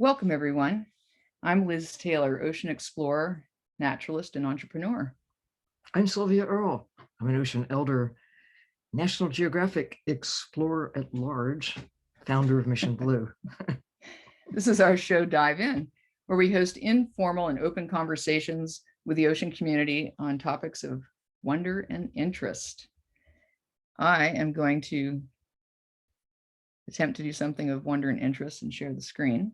Welcome, everyone. I'm Liz Taylor, ocean explorer, naturalist, and entrepreneur. I'm Sylvia Earle. I'm an ocean elder, National Geographic explorer at large, founder of Mission Blue. This is our show, Dive In, where we host informal and open conversations with the ocean community on topics of wonder and interest. I am going to attempt to do something of wonder and interest and share the screen.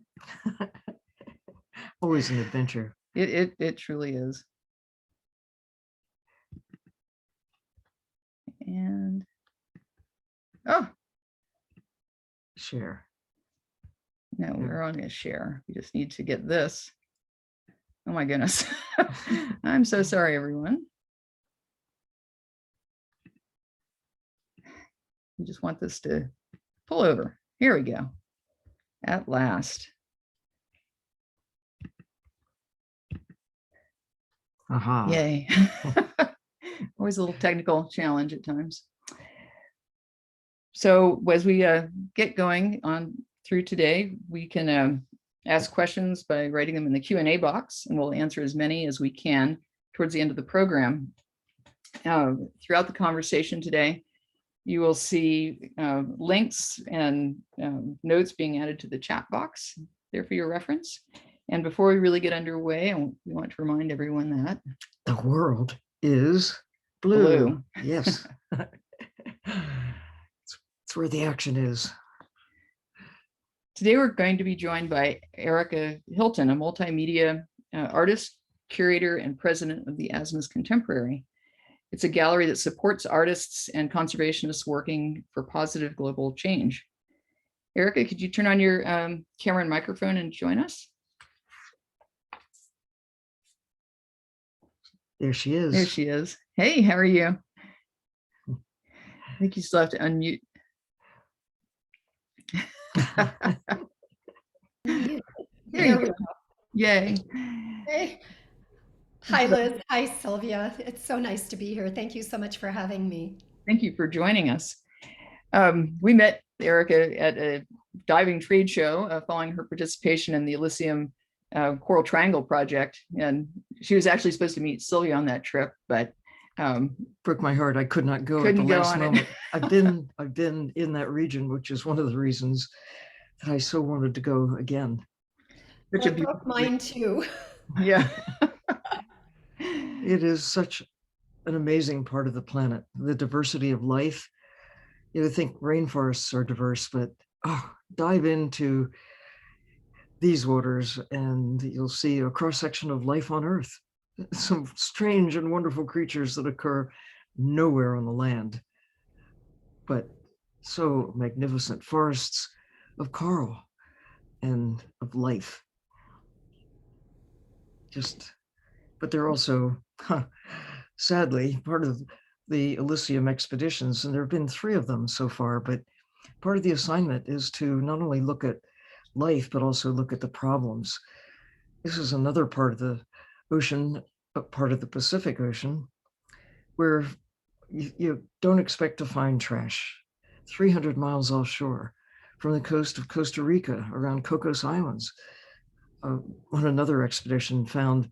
Always an adventure. It truly is. And share. No, we're on a share. We just need to get this. Oh my goodness. I'm so sorry, everyone. We just want this to pull over. Here we go. At last. Aha. Yay. Always a little technical challenge at times. So as we get going on through today, we can ask questions by writing them in the Q&A box, and we'll answer as many as we can towards the end of the program. Throughout the conversation today, you will see links and notes being added to the chat box there for your reference. And before we really get underway, we want to remind everyone that the world is blue. Yes. It's where the action is. Today, we're going to be joined by Arica Hilton, a multimedia artist, curator, and president of the Asmus Contemporary. It's a gallery that supports artists and conservationists working for positive global change. Arica, could you turn on your camera and microphone and join us? There she is. There she is. Hey, how are you? I think you still have to unmute. There we go. Yay. Hey. Hi, Liz. Hi, Sylvia. It's so nice to be here. Thank you so much for having me. Thank you for joining us. We met Arica at a diving trade show following her participation in the Elysium Coral Triangle project. And she was actually supposed to meet Sylvia on that trip, but broke my heart. I could not go at the last moment. I've been in that region, which is one of the reasons that I so wanted to go again. Well, it broke mine too. Yeah. It is such an amazing part of the planet, the diversity of life. You think rainforests are diverse, but dive into these waters and you'll see a cross-section of life on Earth. Some strange and wonderful creatures that occur nowhere on the land, but so magnificent forests of coral and of life. But they're also, sadly, part of the Elysium expeditions, and there have been 3 of them so far, but part of the assignment is to not only look at life, but also look at the problems. This is another part of the ocean, part of the Pacific Ocean, where you don't expect to find trash. 300 miles offshore from the coast of Costa Rica, around Cocos Islands, on another expedition found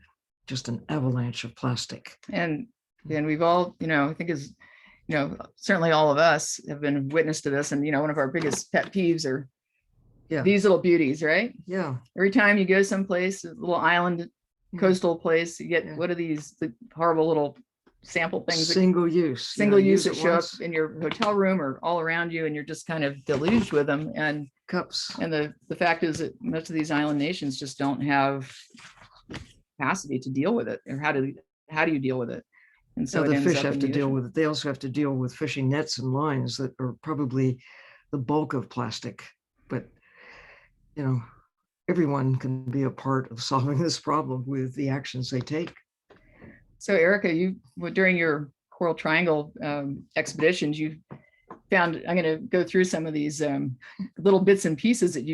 just an avalanche of plastic. And we've all, I think certainly all of us have been witness to this. And, one of our biggest pet peeves are these little beauties, right? Yeah. Every time you go someplace, a little island, coastal place, you get what are these the horrible little sample things? Single use that show up in your hotel room or all around you, and you're just kind of deluged with them. And cups. And the fact is that most of these island nations just don't have capacity to deal with it, or how do you deal with it? And so the fish have to deal with it. They also have to deal with fishing nets and lines that are probably the bulk of plastic. But everyone can be a part of solving this problem with the actions they take. So Arica, you during your Coral Triangle expeditions, you found, I'm going to go through some of these little bits and pieces that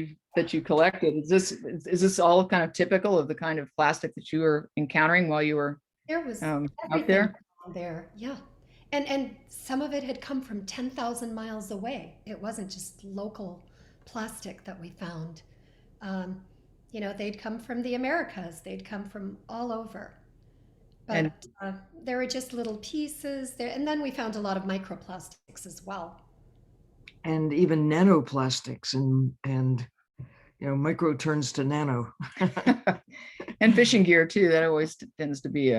you collected. Is this all kind of typical of the kind of plastic that you were encountering while you were out there? Yeah. And some of it had come from 10,000 miles away. It wasn't just local plastic that we found. They'd come from the Americas, they'd come from all over. And But there were just little pieces there. And then we found a lot of microplastics as well. And even nanoplastics and micro turns to nano. and fishing gear too. That always tends to be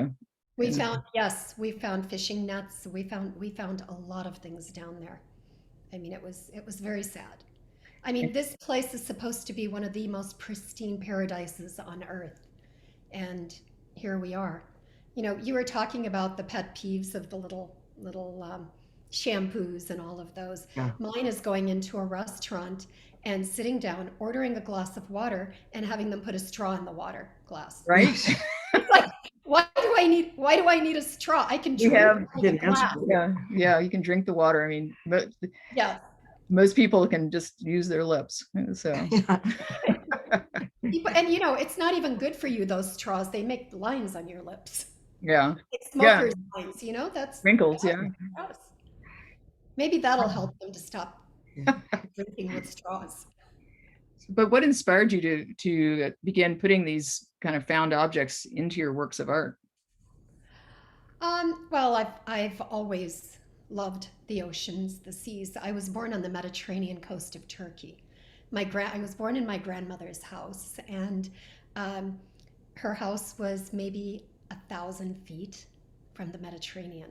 Yes, we found fishing nets. We found a lot of things down there. I mean, it was very sad. I mean, this place is supposed to be one of the most pristine paradises on earth. And here we are. You were talking about the pet peeves of the little shampoos and all of those. Yeah. Mine is going into a restaurant and sitting down, ordering a glass of water, and having them put a straw in the water glass. right. It's like, why do I need a straw? I can drink out of a glass. Yeah. You can drink the water. I mean, Yeah. most people can just use their lips. So Yeah. And it's not even good for you, those straws. They make lines on your lips. yeah, Like smokers' lines, that's wrinkles. Yeah. gross. Maybe that'll help them to stop drinking with straws. But what inspired you to begin putting these kind of found objects into your works of art? Well, I've always loved the oceans, the seas. I was born on the Mediterranean coast of Turkey. I was born in my grandmother's house, and her house was maybe 1,000 feet from the Mediterranean.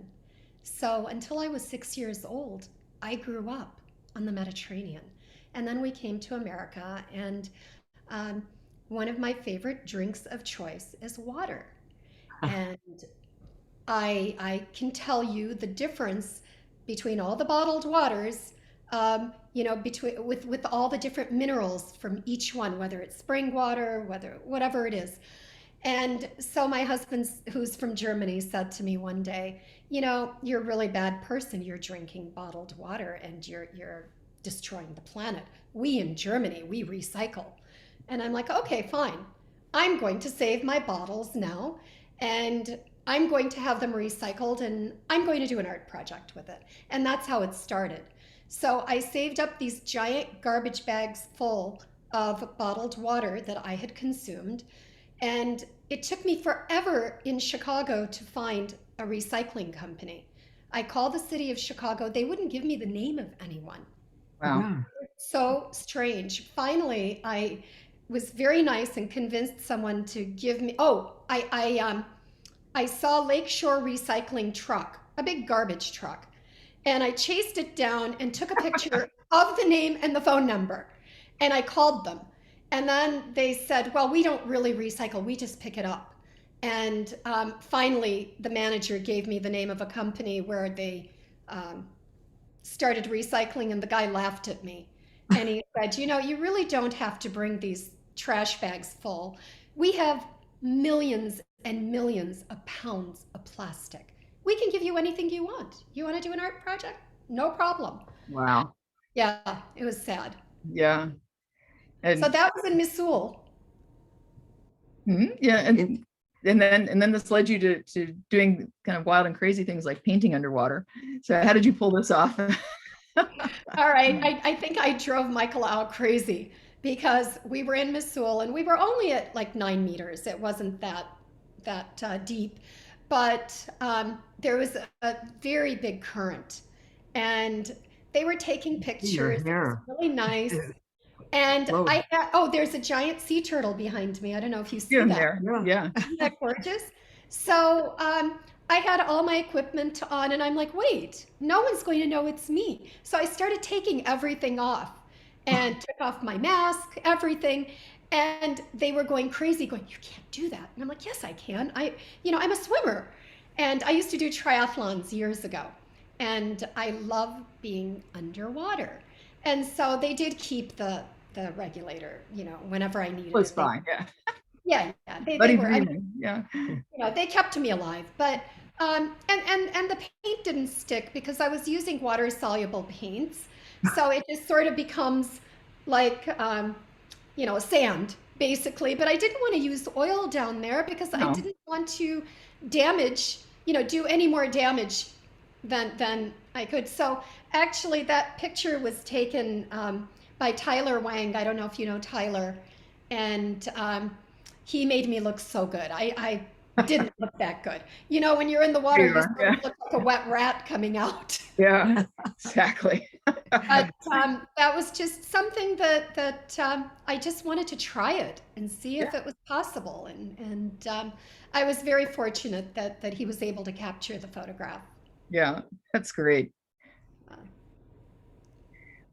So until I was 6 years old, I grew up on the Mediterranean. And then we came to America, and one of my favorite drinks of choice is water. And I can tell you the difference between all the bottled waters, with all the different minerals from each one, whether it's spring water, whatever it is. And so my husband, who's from Germany, said to me one day, you're a really bad person. You're drinking bottled water and you're destroying the planet. We in Germany, we recycle. And I'm like, okay, fine. I'm going to save my bottles now, and I'm going to have them recycled, and I'm going to do an art project with it. And that's how it started. So I saved up these giant garbage bags full of bottled water that I had consumed. And it took me forever in Chicago to find a recycling company. I called the city of Chicago. They wouldn't give me the name of anyone. Wow. So strange. Finally, I was very nice and convinced someone to give me, I saw Lakeshore Recycling truck, a big garbage truck. And I chased it down and took a picture of the name and the phone number. And I called them. And then they said, well, we don't really recycle, we just pick it up. And finally, the manager gave me the name of a company where they started recycling, and the guy laughed at me. And he said, you really don't have to bring these trash bags full. We have millions and millions of pounds of plastic. We can give you anything you want. You want to do an art project? No problem. Wow. Yeah, it was sad. Yeah. And So that was in Missoula. yeah, and then this led you to doing kind of wild and crazy things like painting underwater. So how did you pull this off? All right, I think I drove Michael out crazy because we were in Missoula and we were only at like 9 meters. It wasn't that deep, but there was a very big current, and they were taking pictures. It was really nice. And there's a giant sea turtle behind me. I don't know if you see that. There. Yeah. Isn't that gorgeous? So I had all my equipment on, and I'm like, wait, no one's going to know it's me. So I started taking everything off and took off my mask, everything. And they were going crazy, going, you can't do that. And I'm like, yes, I can. I'm a swimmer. And I used to do triathlons years ago. And I love being underwater. And so they did keep the regulator, whenever I needed it. Was fine, yeah. Yeah. They were, yeah. They kept me alive. But and the paint didn't stick because I was using water soluble paints. So it just sort of becomes like sand basically. But I didn't want to use oil down there because I didn't want to damage, do any more damage than I could. So actually that picture was taken by Tyler Wang. I don't know if you know Tyler. and he made me look so good. I didn't look that good. When you're in the water, You you are, sort yeah. of look like a wet rat coming out. Yeah, exactly. But that was just something that I just wanted to try it and see Yeah, if it was possible. And I was very fortunate that he was able to capture the photograph. yeah, that's great. Uh,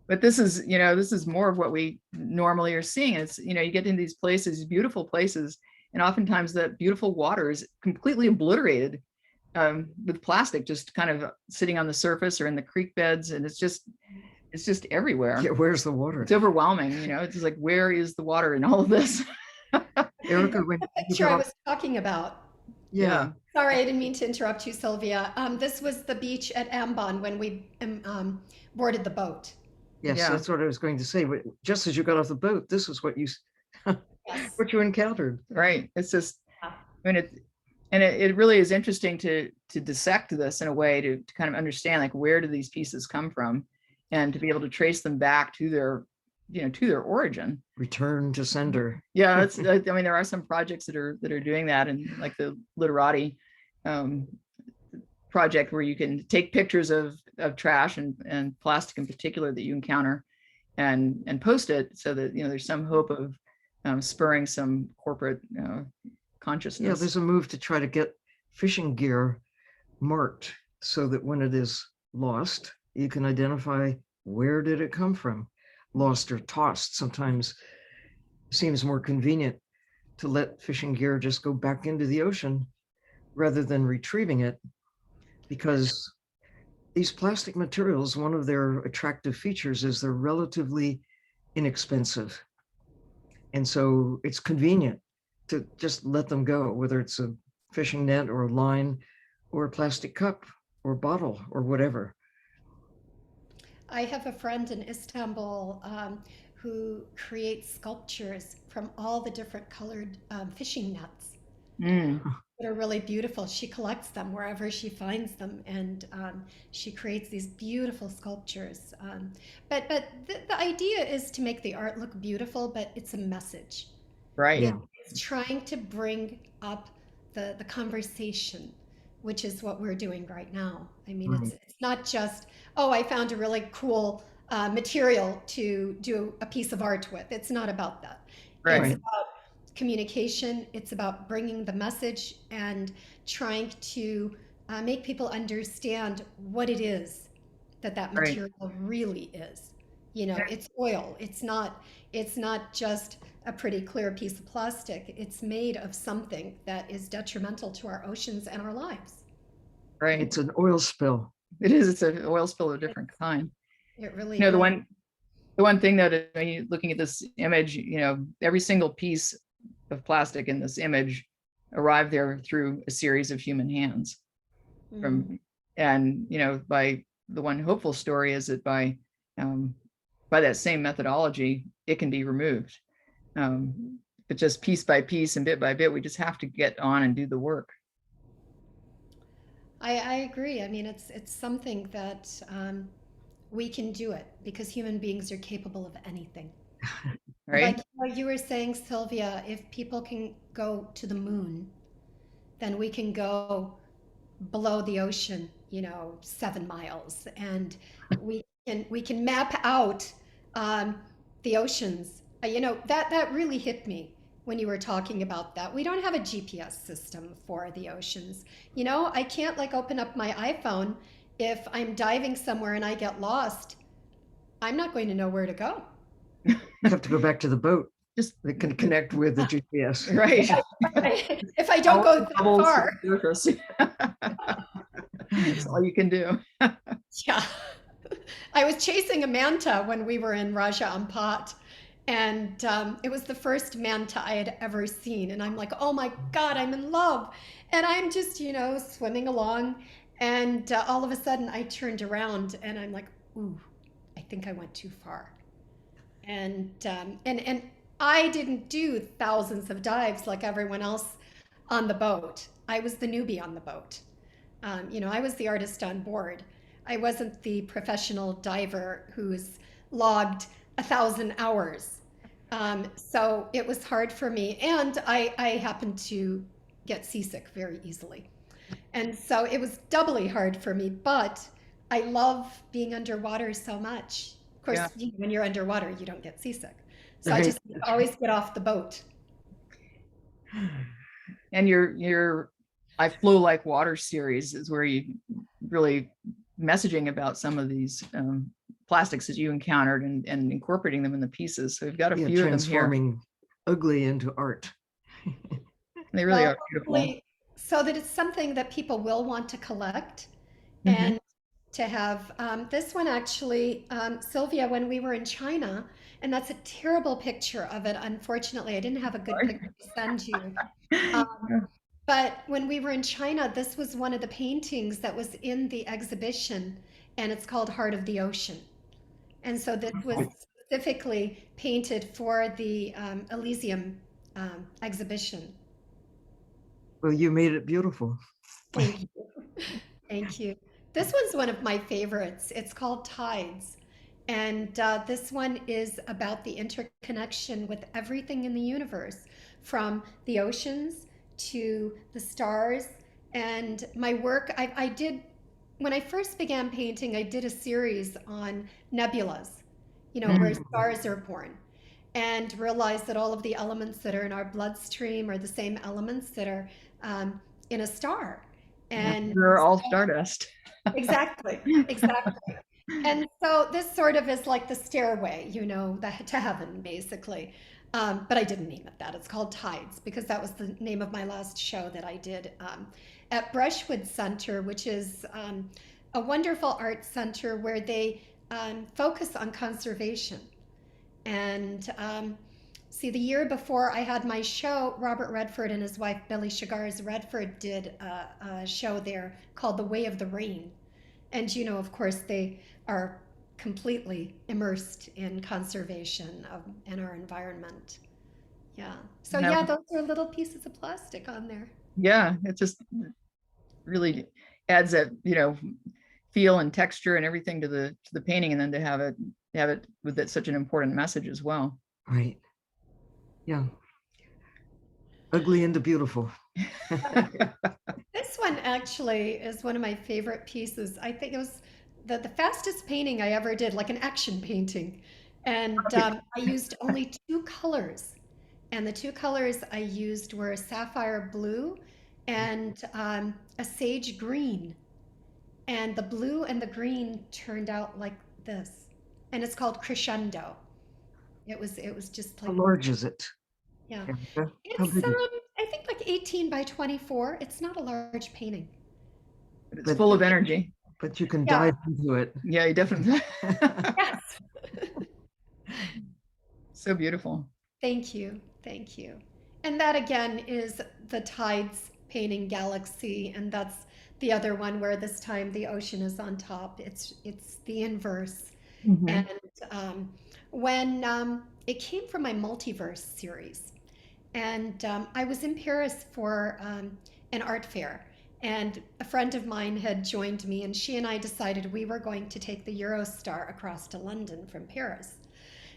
But this is more of what we normally are seeing. It's, you get into these places, these beautiful places, and oftentimes that beautiful water is completely obliterated with plastic, just kind of sitting on the surface or in the creek beds, and it's just everywhere. Yeah, where's the water? It's overwhelming. It's just like, where is the water in all of this? Erica, when the you picture got I off, was talking about. yeah, Sorry, I didn't mean to interrupt you, Sylvia. This was the beach at Ambon when we boarded the boat. yes, Yeah. that's what I was going to say. Just as you got off the boat, this is what you Yes. what you encountered. Right. It's just, Yeah. I mean, it really is interesting to dissect this in a way to kind of understand, like, where do these pieces come from, and to be able to trace them back to their origin. Return to sender. Yeah, I mean, there are some projects that are doing that, and like the Literati um, project, where you can take pictures of trash and plastic in particular that you encounter, and post it, so that there's some hope of spurring some corporate Yeah, consciousness. there's a move to try to get fishing gear marked so that when it is lost, you can identify where did it come from. Lost or tossed sometimes seems more convenient to let fishing gear just go back into the ocean rather than retrieving it, because these plastic materials, one of their attractive features is they're relatively inexpensive. And so it's convenient to just let them go, whether it's a fishing net or a line or a plastic cup or bottle or whatever. I have a friend in Istanbul who creates sculptures from all the different colored fishing nets Mm, that are really beautiful. She collects them wherever she finds them, and she creates these beautiful sculptures. But the idea is to make the art look beautiful, but it's a message. right. It Yeah. is trying to bring up the conversation, which is what we're doing right now. I mean, Right. it's not just, oh, I found a really cool material to do a piece of art with. It's not about that. It's Right. Right. about communication. It's about bringing the message and trying to make people understand what it is that Right. material really is. It's oil. It's not just a pretty clear piece of plastic. It's made of something that is detrimental to our oceans and our lives. Right. It's an oil spill. It is. It's an oil spill of a different kind. It really You know, the is. one the one thing that, when you're looking at this image, every single piece of plastic in this image arrived there through a series of human hands. Mhm. From and by the one hopeful story is that um, by that same methodology, it can be removed. But just piece by piece and bit by bit, we just have to get on and do the work. I agree. I mean, it's something that we can do it because human beings are capable of anything. Like Right. what you were saying, Sylvia, if people can go to the moon, then we can go below the ocean, 7 miles, and we can map out um, the oceans. That really hit me when you were talking about that. We don't have a GPS system for the oceans. I can't like open up my iPhone if I'm diving somewhere and I get lost. I'm not going to know where to go. You have to go back to the bote Just that can connect with the GPS. right. If I don't go that Bubbles to far. the surface. That's all you can do. Yeah. I was chasing a manta when we were in Raja Ampat, and it was the first manta I had ever seen. And I'm like, oh my God, I'm in love. And I'm just, swimming along. And all of a sudden, I turned around and I'm like, ooh, I think I went too far. And I didn't do thousands of dives like everyone else on the boat. I was the newbie on the boat. I was the artist on board. I wasn't the professional diver who's logged 1,000 hours. So it was hard for me. And I happened to get seasick very easily. And so it was doubly hard for me, but I love being underwater so much. Of Yeah. course, when you're underwater, you don't get seasick. So I Right. just always get off the boat. And your I Flow Like Water series is where you really messaging about some of these plastics that you encountered and incorporating them in the pieces. So we've got a Yeah, few of them here. transforming ugly into art. They really Well, are beautiful. hopefully, so that it's something that people will want to collect Mhm. and to have. This one actually, Sylvia, when we were in China, and that's a terrible picture of it. Unfortunately, I didn't have a good Sorry. picture to send you. But when we were in China, this was one of the paintings that was in the exhibition, and it's called Heart of the Ocean. And so this was specifically painted for the Elysium exhibition. Well, you made it beautiful. Thank you. Thank you. This one's one of my favorites. It's called Tides. And this one is about the interconnection with everything in the universe, from the oceans to the stars. And my work, I did, when I first began painting, I did a series on nebulas, where stars are born, and realized that all of the elements that are in our bloodstream are the same elements that are in a star. And They're all stardust. exactly, exactly. And so this sort of is like the stairway, to heaven, basically. But I didn't name it that. It's called Tides because that was the name of my last show that I did at Brushwood Center, which is a wonderful art center where they focus on conservation. And see, the year before I had my show, Robert Redford and his wife, Billy Chagars Redford, did a show there called The Way of the Rain. And, of course, they are completely immersed in conservation in our environment. Yeah. So, yeah, those are little pieces of plastic on there. Yeah, it just really adds that, feel and texture and everything to the painting, and then to have it with that such an important message as well. Right. Yeah. Ugly into beautiful. This one actually is one of my favorite pieces. I think it was the fastest painting I ever did, like an action painting. And I used only two colors. And the two colors I used were a sapphire blue and a sage green. And the blue and the green turned out like this. And it's called Crescendo. It was just How like, large is it? yeah. How It's big is it? I think like 18 by 24. It's not a large painting. But it's full of energy. But you can Yeah. dive into it. Yeah, you definitely. Yes. So beautiful. Thank you. Thank you. And that again is the Tides painting Galaxy, and that's the other one where this time the ocean is on top. It's the inverse. Mhm. And when it came from my multiverse series, and I was in Paris for an art fair, and a friend of mine had joined me, and she and I decided we were going to take the Eurostar across to London from Paris.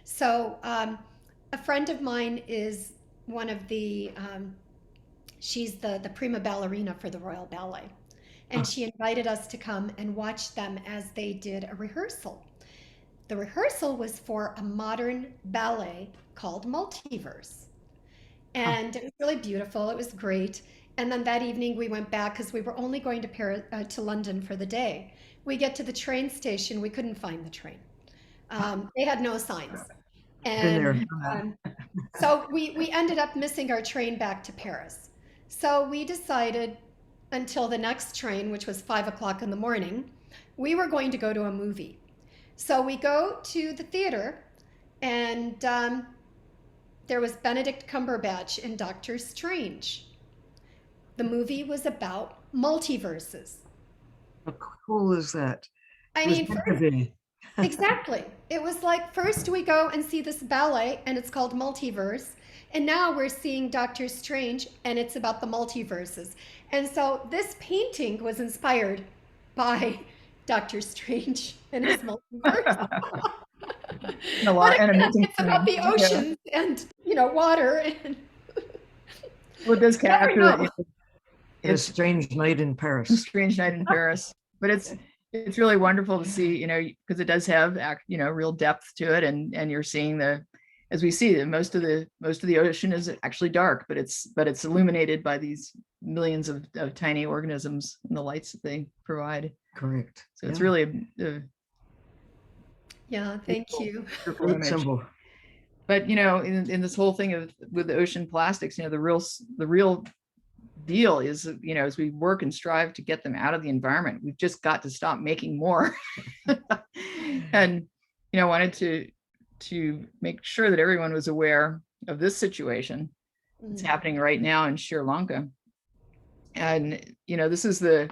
So a friend of mine is one of she's the prima ballerina for the Royal Ballet. And she invited us to come and watch them as they did a rehearsal. The rehearsal was for a modern ballet called Multiverse. And it was really beautiful. It was great. And then that evening we went back because we were only going to London for the day. We get to the train station. We couldn't find the train. They had no signs. And so we ended up missing our train back to Paris. So we decided until the next train, which was 5 o'clock in the morning, we were going to go to a movie. So we go to the theater, and there was Benedict Cumberbatch in Doctor Strange. The movie was about multiverses. How cool is that? I mean, exactly. It was like first we go and see this ballet, and it's called Multiverse. And now we're seeing Doctor Strange, and it's about the multiverses. And so this painting was inspired by Doctor Strange and his multiverse. And a But lot and a again, missing it's about the plane. Yeah. oceans and, water and Well, it does you never capture know. A it's strange night in a Paris. strange night in Paris, but it's really wonderful to see, because it does have real depth to it, and you're seeing as we see that most of the ocean is actually dark, but it's illuminated by these millions of tiny organisms and the lights that they provide. Correct. So it's Yeah. really a Yeah, thank you. beautiful Great image. symbol. But in this whole thing with the ocean plastics, the real deal is, as we work and strive to get them out of the environment, we've just got to stop making more. And wanted to make sure that everyone was aware of this situation that's happening right now in Sri Lanka. And this is the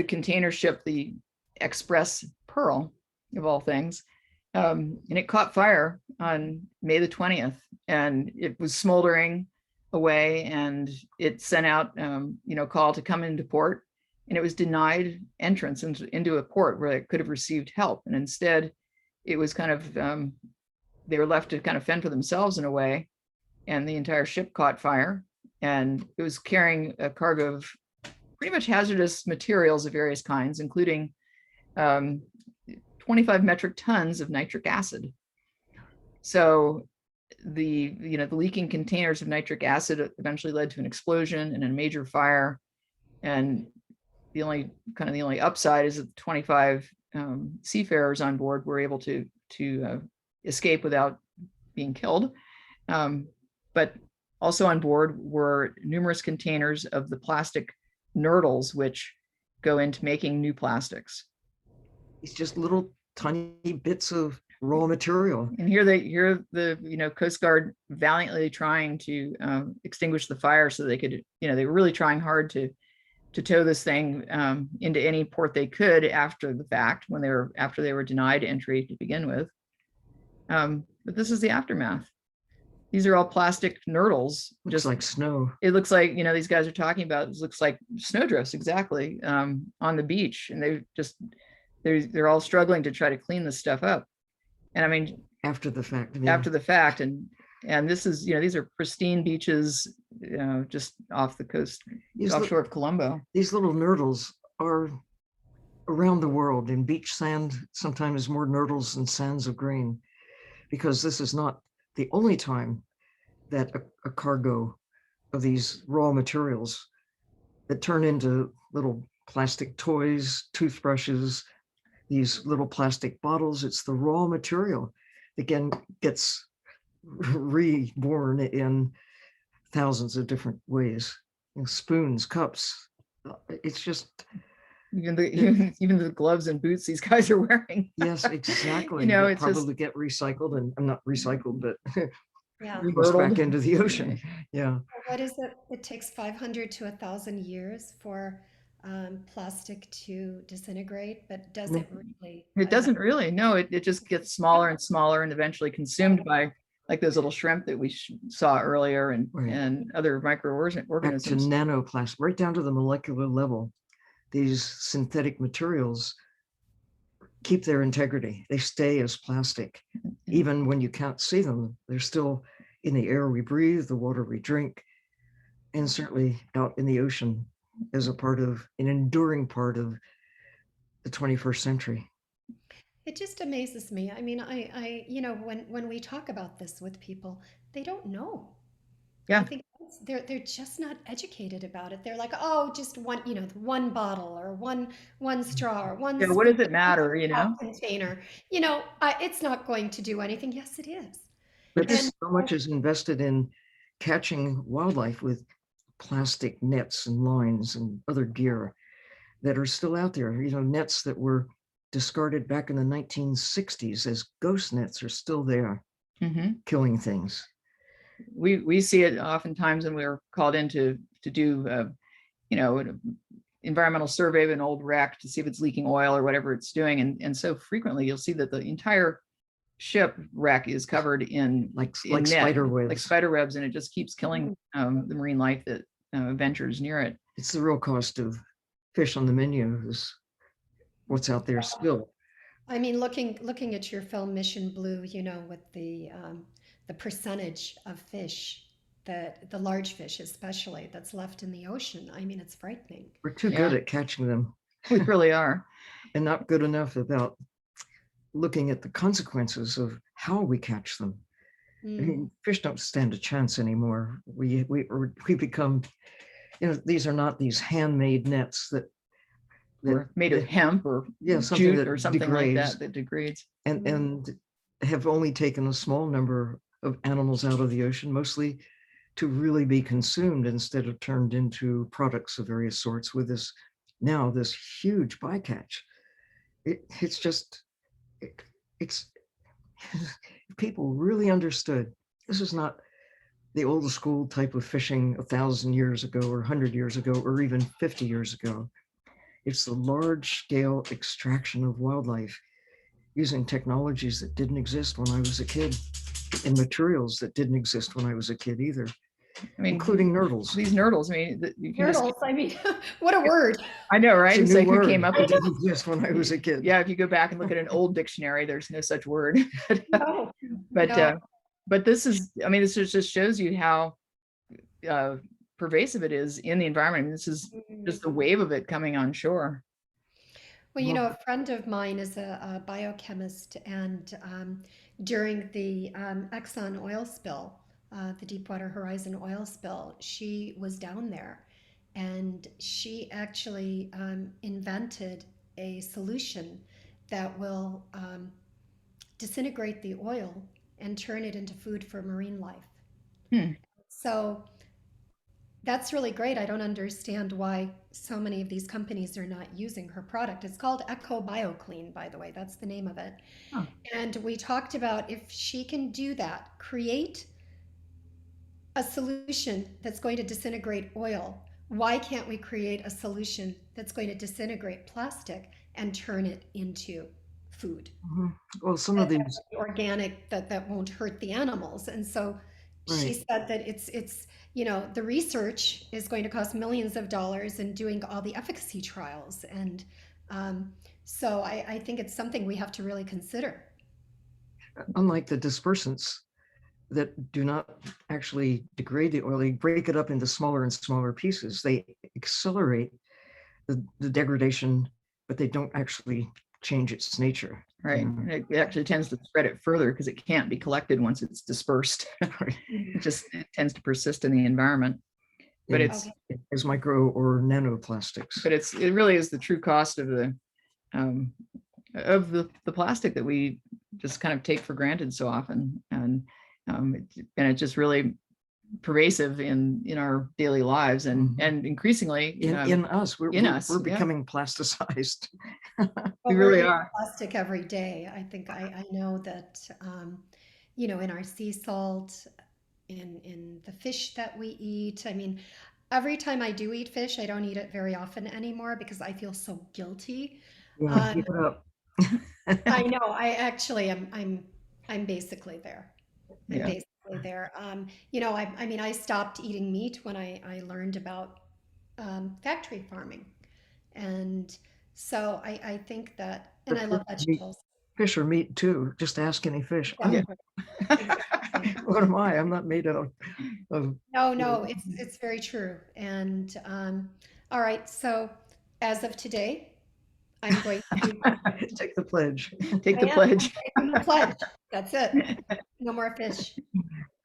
container ship, the Express Pearl, of all things. And it caught fire on May the 20th, and it was smoldering away, and it sent out call to come into port, and it was denied entrance into a port where it could have received help. And instead it was kind of they were left to kind of fend for themselves in a way, and the entire ship caught fire, and it was carrying a cargo of pretty much hazardous materials of various kinds, including 25 metric tons of nitric acid. So the leaking containers of nitric acid eventually led to an explosion and a major fire. And the only upside is that the 25 seafarers on board were able to escape without being killed. But also on board were numerous containers of the plastic nurdles, which go into making new plastics. It's just little tiny bits of raw material. And here the Coast Guard valiantly trying to extinguish the fire so they could, they were really trying hard to tow this thing into any port they could after the fact, after they were denied entry to begin with. But this is the aftermath. These are all plastic nurdles. Looks like snow. It looks like, these guys are talking about, it looks like snowdrifts, exactly, on the beach. And they're all struggling to try to clean this stuff up. And I mean, after the fact. And this is, these are pristine beaches, just off the coast, offshore of Colombo. These little nurdles are around the world in beach sand, sometimes more nurdles than sands of grain, because this is not the only time that a cargo of these raw materials that turn into little plastic toys, toothbrushes, these little plastic bottles, it's the raw material that again gets reborn in thousands of different ways. Spoons, cups, it's just even the gloves and boots these guys are wearing. Yes, exactly. It's probably get recycled and not recycled, but Yeah. goes back into the ocean. Yeah. What is it? It takes 500 to 1,000 years for plastic to disagrate, but does it really? It doesn't really. No, it just gets smaller and smaller and eventually consumed by like those little shrimp that we saw earlier, and Right. and other microorganisms. Back to nanoplastic, right down to the molecular level. These synthetic materials keep their integrity. They stay as plastic. Even when you can't see them, they're still in the air we breathe, the water we drink, and certainly out in the ocean as an enduring part of the 21st century. It just amazes me. I mean, when we talk about this with people, they don't know. Yeah. I think they're just not educated about it. They're like, oh, just one bottle or one straw or one. Yeah, what does it matter, container? It's not going to do anything. Yes, it is. But so much is invested in catching wildlife with plastic nets and lines and other gear that are still out there. Nets that were discarded back in the 1960s as ghost nets are still there, killing things. We see it oftentimes when we're called in to do an environmental survey of an old wreck to see if it's leaking oil or whatever it's doing, and so frequently you'll see that the entire ship wreck is covered in net, spider webs, and it just keeps killing the marine life that ventures near it. It's the real cost of fish on the menu is what's out there still. I mean, looking at your film Mission Blue, with the percentage of fish, that the large fish especially, that's left in the ocean. I mean, it's frightening. We're too Yeah. good at catching them We really are. and not good enough about looking at the consequences of how we catch them. I Mm. mean, fish don't stand a chance anymore. We become, these are not these handmade nets that Or made of hemp or something jute that or something like degrades that degrades. and have only taken a small number of animals out of the ocean, mostly to really be consumed instead of turned into products of various sorts with this huge bycatch. It's just, it's if people really understood this is not the old school type of fishing 1,000 years ago or 100 years ago or even 50 years ago. It's the large scale extraction of wildlife using technologies that didn't exist when I was a kid and materials that didn't exist when I was a kid either, I mean, including nurdles. these nurdles, I mean, you can just, Nurdles, I mean, what a word. I know, right? It's It's a like new who word. came up It with it? didn't exist when I was a kid. Yeah, if you go back and look at an old dictionary, there's no such word. No, But no. but this is, I mean, this just shows you how pervasive it is in the environment. I mean, this is just a wave of it coming on shore. Well, a friend of mine is a biochemist, and during the Exxon oil spill, the Deepwater Horizon oil spill, she was down there, and she actually invented a solution that will disintegrate the oil and turn it into food for marine life. Hmm. So that's really great. I don't understand why so many of these companies are not using her product. It's called Eco BioClean, by the way. That's the name of it. Huh. And we talked about if she can do that, create a solution that's going to disintegrate oil. Why can't we create a solution that's going to disintegrate plastic and turn it into food? Well, some of these Organic that won't hurt the animals. And so she right. said that it's the research is going to cost millions of dollars and doing all the efficacy trials. And so I think it's something we have to really consider. Unlike the dispersants that do not actually degrade the oil, they break it up into smaller and smaller pieces. They accelerate the degradation, but they don't actually change its nature. Right. And it actually tends to spread it further because it can't be collected once it's dispersed. It tends to persist in the environment. But it's as micro or nanoplastics. But it really is the true cost of the plastic that we just kind of take for granted so often, and it's just really pervasive in our daily lives, and increasingly in us. We're becoming plasticized. We really are. Plastic every day. I think I know that in our sea salt, in the fish that we eat. I mean, every time I do eat fish, I don't eat it very often anymore because I feel so guilty. Yeah, keep it up. I know. I actually I'm basically there. I'm basically there. I mean, I stopped eating meat when I learned about factory farming, and so I think that, and I love vegetables. Fish or meat too. Just ask any fish. Exactly. What am I? I'm not made of. No, it's very true. And all right, so as of today, I'm going to take the pledge. Take the pledge. Taking the pledge. That's it. No more fish.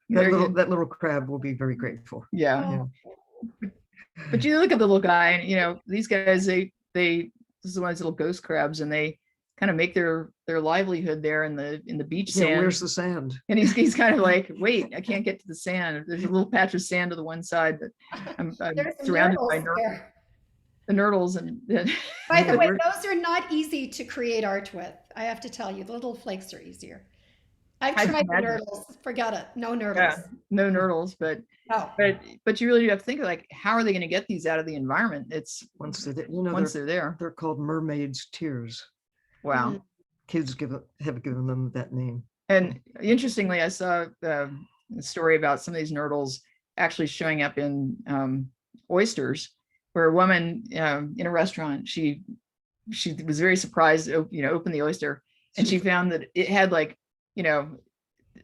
That little crab will be very grateful. Yeah. But you look at the little guy, and these guys, this is one of these little ghost crabs, and they kind of make their livelihood there in the beach sand. Where's the sand? And he's kind of like, wait, I can't get to the sand. There's a little patch of sand to the one side, but I'm surrounded by the nurdles. And by the way, those are not easy to create art with. I have to tell you, the little flakes are easier. I've tried the nurdles. Forget it. No nurdles. Yeah, no nurdles, but you really do have to think like, how are they going to get these out of the environment? It's once they're there. They're called mermaids' tears. Wow. Kids have given them that name. And interestingly, I saw a story about some of these nurdles actually showing up in oysters, where a woman in a restaurant, she was very surprised, opened the oyster, And she found that it had like, you know,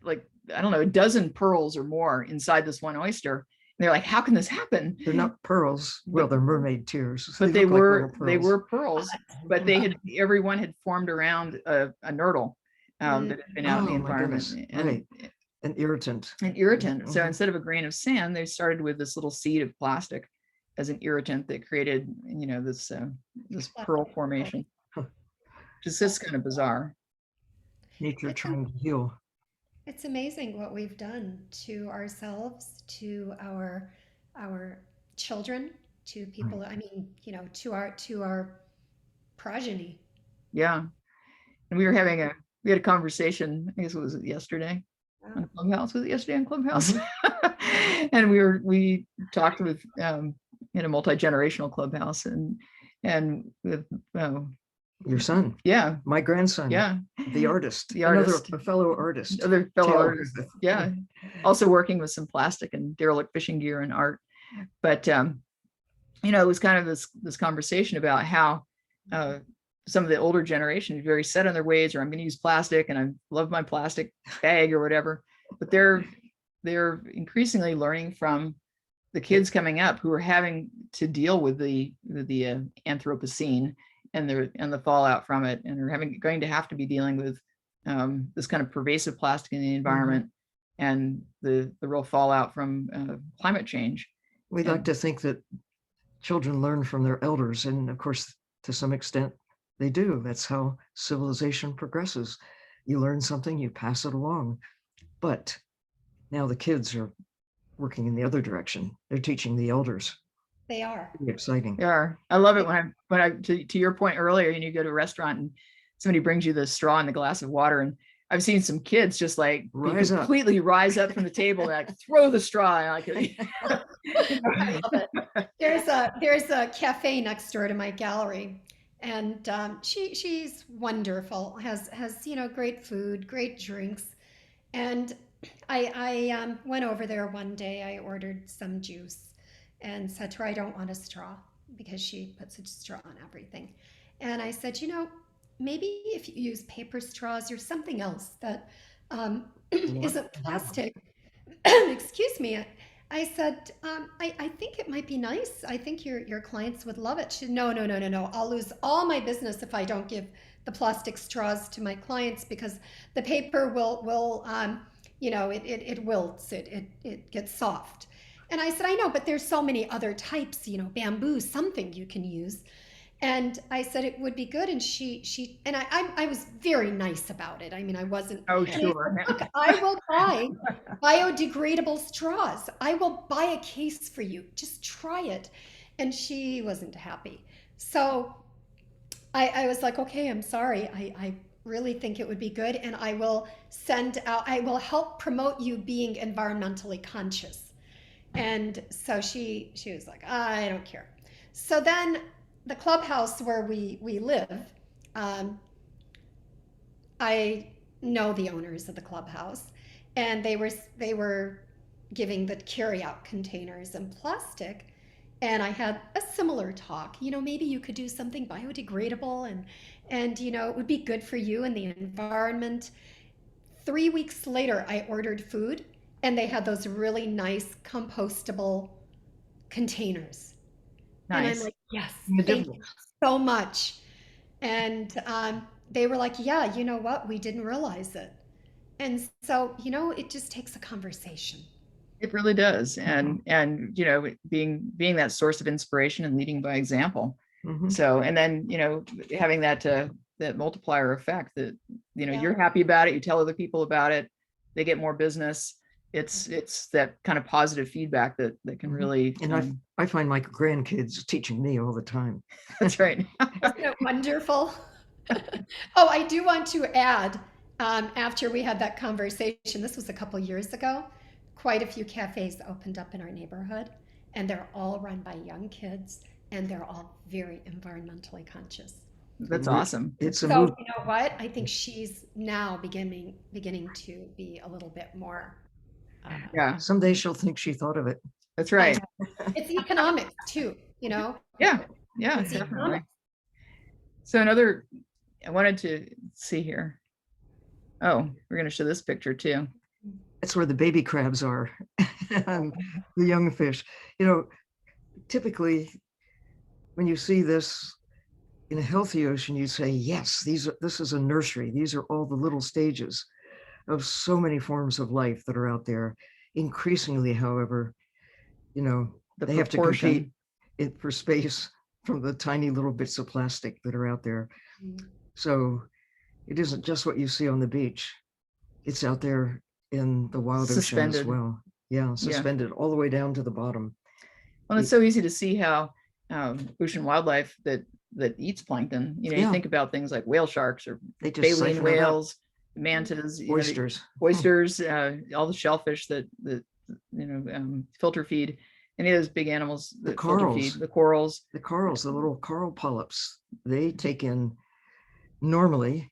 like, I don't know, a dozen pearls or more inside this one oyster. And they're like, how can this happen? They're not pearls. Well, they're mermaid tears. But they look like little they pearls. were pearls, but they had, everyone had formed around a nurdle that had been out in the Oh, my environment. goodness. And Right. An irritant. an irritant. So Mhm. instead of a grain of sand, they started with this little seed of plastic as an irritant that created, you know, this pearl formation, which is just kind of bizarre. Nature It's, trying to heal. it's amazing what we've done to ourselves, to our children, to people. I mean, you know, to our progeny. Yeah. And we had a conversation, I guess it was yesterday on Clubhouse. Was it yesterday on Clubhouse? And we talked with in a multi-generational clubhouse and with Your son, yeah, my grandson, yeah, the artist, the artist, a fellow artist. other fellow Taylor. artists, yeah, also working with some plastic and derelict fishing gear and art. But you know, it was kind of this conversation about how some of the older generation is very set on their ways, or I'm going to use plastic and I love my plastic bag or whatever. But they're increasingly learning from the kids coming up who are having to deal with the Anthropocene and the fallout from it, and are going to have to be dealing with this kind of pervasive plastic in the environment and the real fallout from climate change. We like to think that children learn from their elders, and of course, to some extent, they do. That's how civilization progresses. You learn something, you pass it along. But now the kids are working in the other direction. They're teaching the elders. They are. Pretty exciting. They are. I love it when I to your point earlier, and you go to a restaurant and somebody brings you the straw and the glass of water, and I've seen some kids just like completely rise up from the table and like throw the straw. Like, I love it. There's a cafe next door to my gallery, and she's wonderful. Has you know, great food, great drinks, and I went over there one day. I ordered some juice and said to her, I don't want a straw, because she puts a straw on everything. And I said, you know, maybe if you use paper straws or something else that isn't plastic. Excuse me. I said, I think it might be nice. I think your clients would love it. She said, no. I'll lose all my business if I don't give the plastic straws to my clients, because the paper will you know, it wilts, it gets soft. And I said, I know, but there's so many other types, you know, bamboo, something you can use. And I said it would be good, and she and I was very nice about it. I mean, I wasn't. oh, sure. Look, I will buy biodegradable straws. I will buy a case for you. Just try it. And she wasn't happy. So I was like, okay, I'm sorry. I really think it would be good, and I will I will help promote you being environmentally conscious. And so she was like, I don't care. So then the clubhouse where we live, I know the owners of the clubhouse, and they were giving the carry-out containers in plastic, and I had a similar talk. You know, maybe you could do something biodegradable, and you know, it would be good for you and the environment. 3 weeks later, I ordered food, and they had those really nice compostable containers. Nice. And I'm like, yes, thank you so much. And they were like, yeah, you know what? We didn't realize it. And so, you know, it just takes a conversation. It really does. And you know, being that source of inspiration and leading by example. So, and then, you know, having that multiplier effect that, you know, you're happy about it, you tell other people about it, they get more business. It's that kind of positive feedback that can really. And I find my grandkids teaching me all the time. That's right. Isn't it wonderful? Oh, I do want to add, after we had that conversation, this was a couple years ago, quite a few cafes opened up in our neighborhood, and they're all run by young kids, and they're all very environmentally conscious. That's awesome. It's a So move. you know what? I think she's now beginning to be a little bit more. Yeah, Someday she'll think she thought of it. that's right. It's economics too, you know? Yeah, It's definitely. economics. So I wanted to see here. Oh, we're going to show this picture too. That's where the baby crabs are, and the young fish. You know, typically when you see this in a healthy ocean, you say, yes, this is a nursery. These are all the little stages of so many forms of life that are out there. Increasingly, however, you know, The they have to compete proportion. for space from the tiny little bits of plastic that are out there. So it isn't just what you see on the beach. It's out there in the wild ocean as Suspended. well. Yeah, Yeah. suspended all the way down to the bottom. Well, it's so easy to see how ocean wildlife that eats plankton. You know, you Yeah. think about things like whale sharks or They just baleen siphon it up. whales, mantas, you know, Oysters. oysters, all the shellfish that filter feed. Any of those big animals The that filter corals. feed, the corals. The corals, the little coral polyps, they take in, normally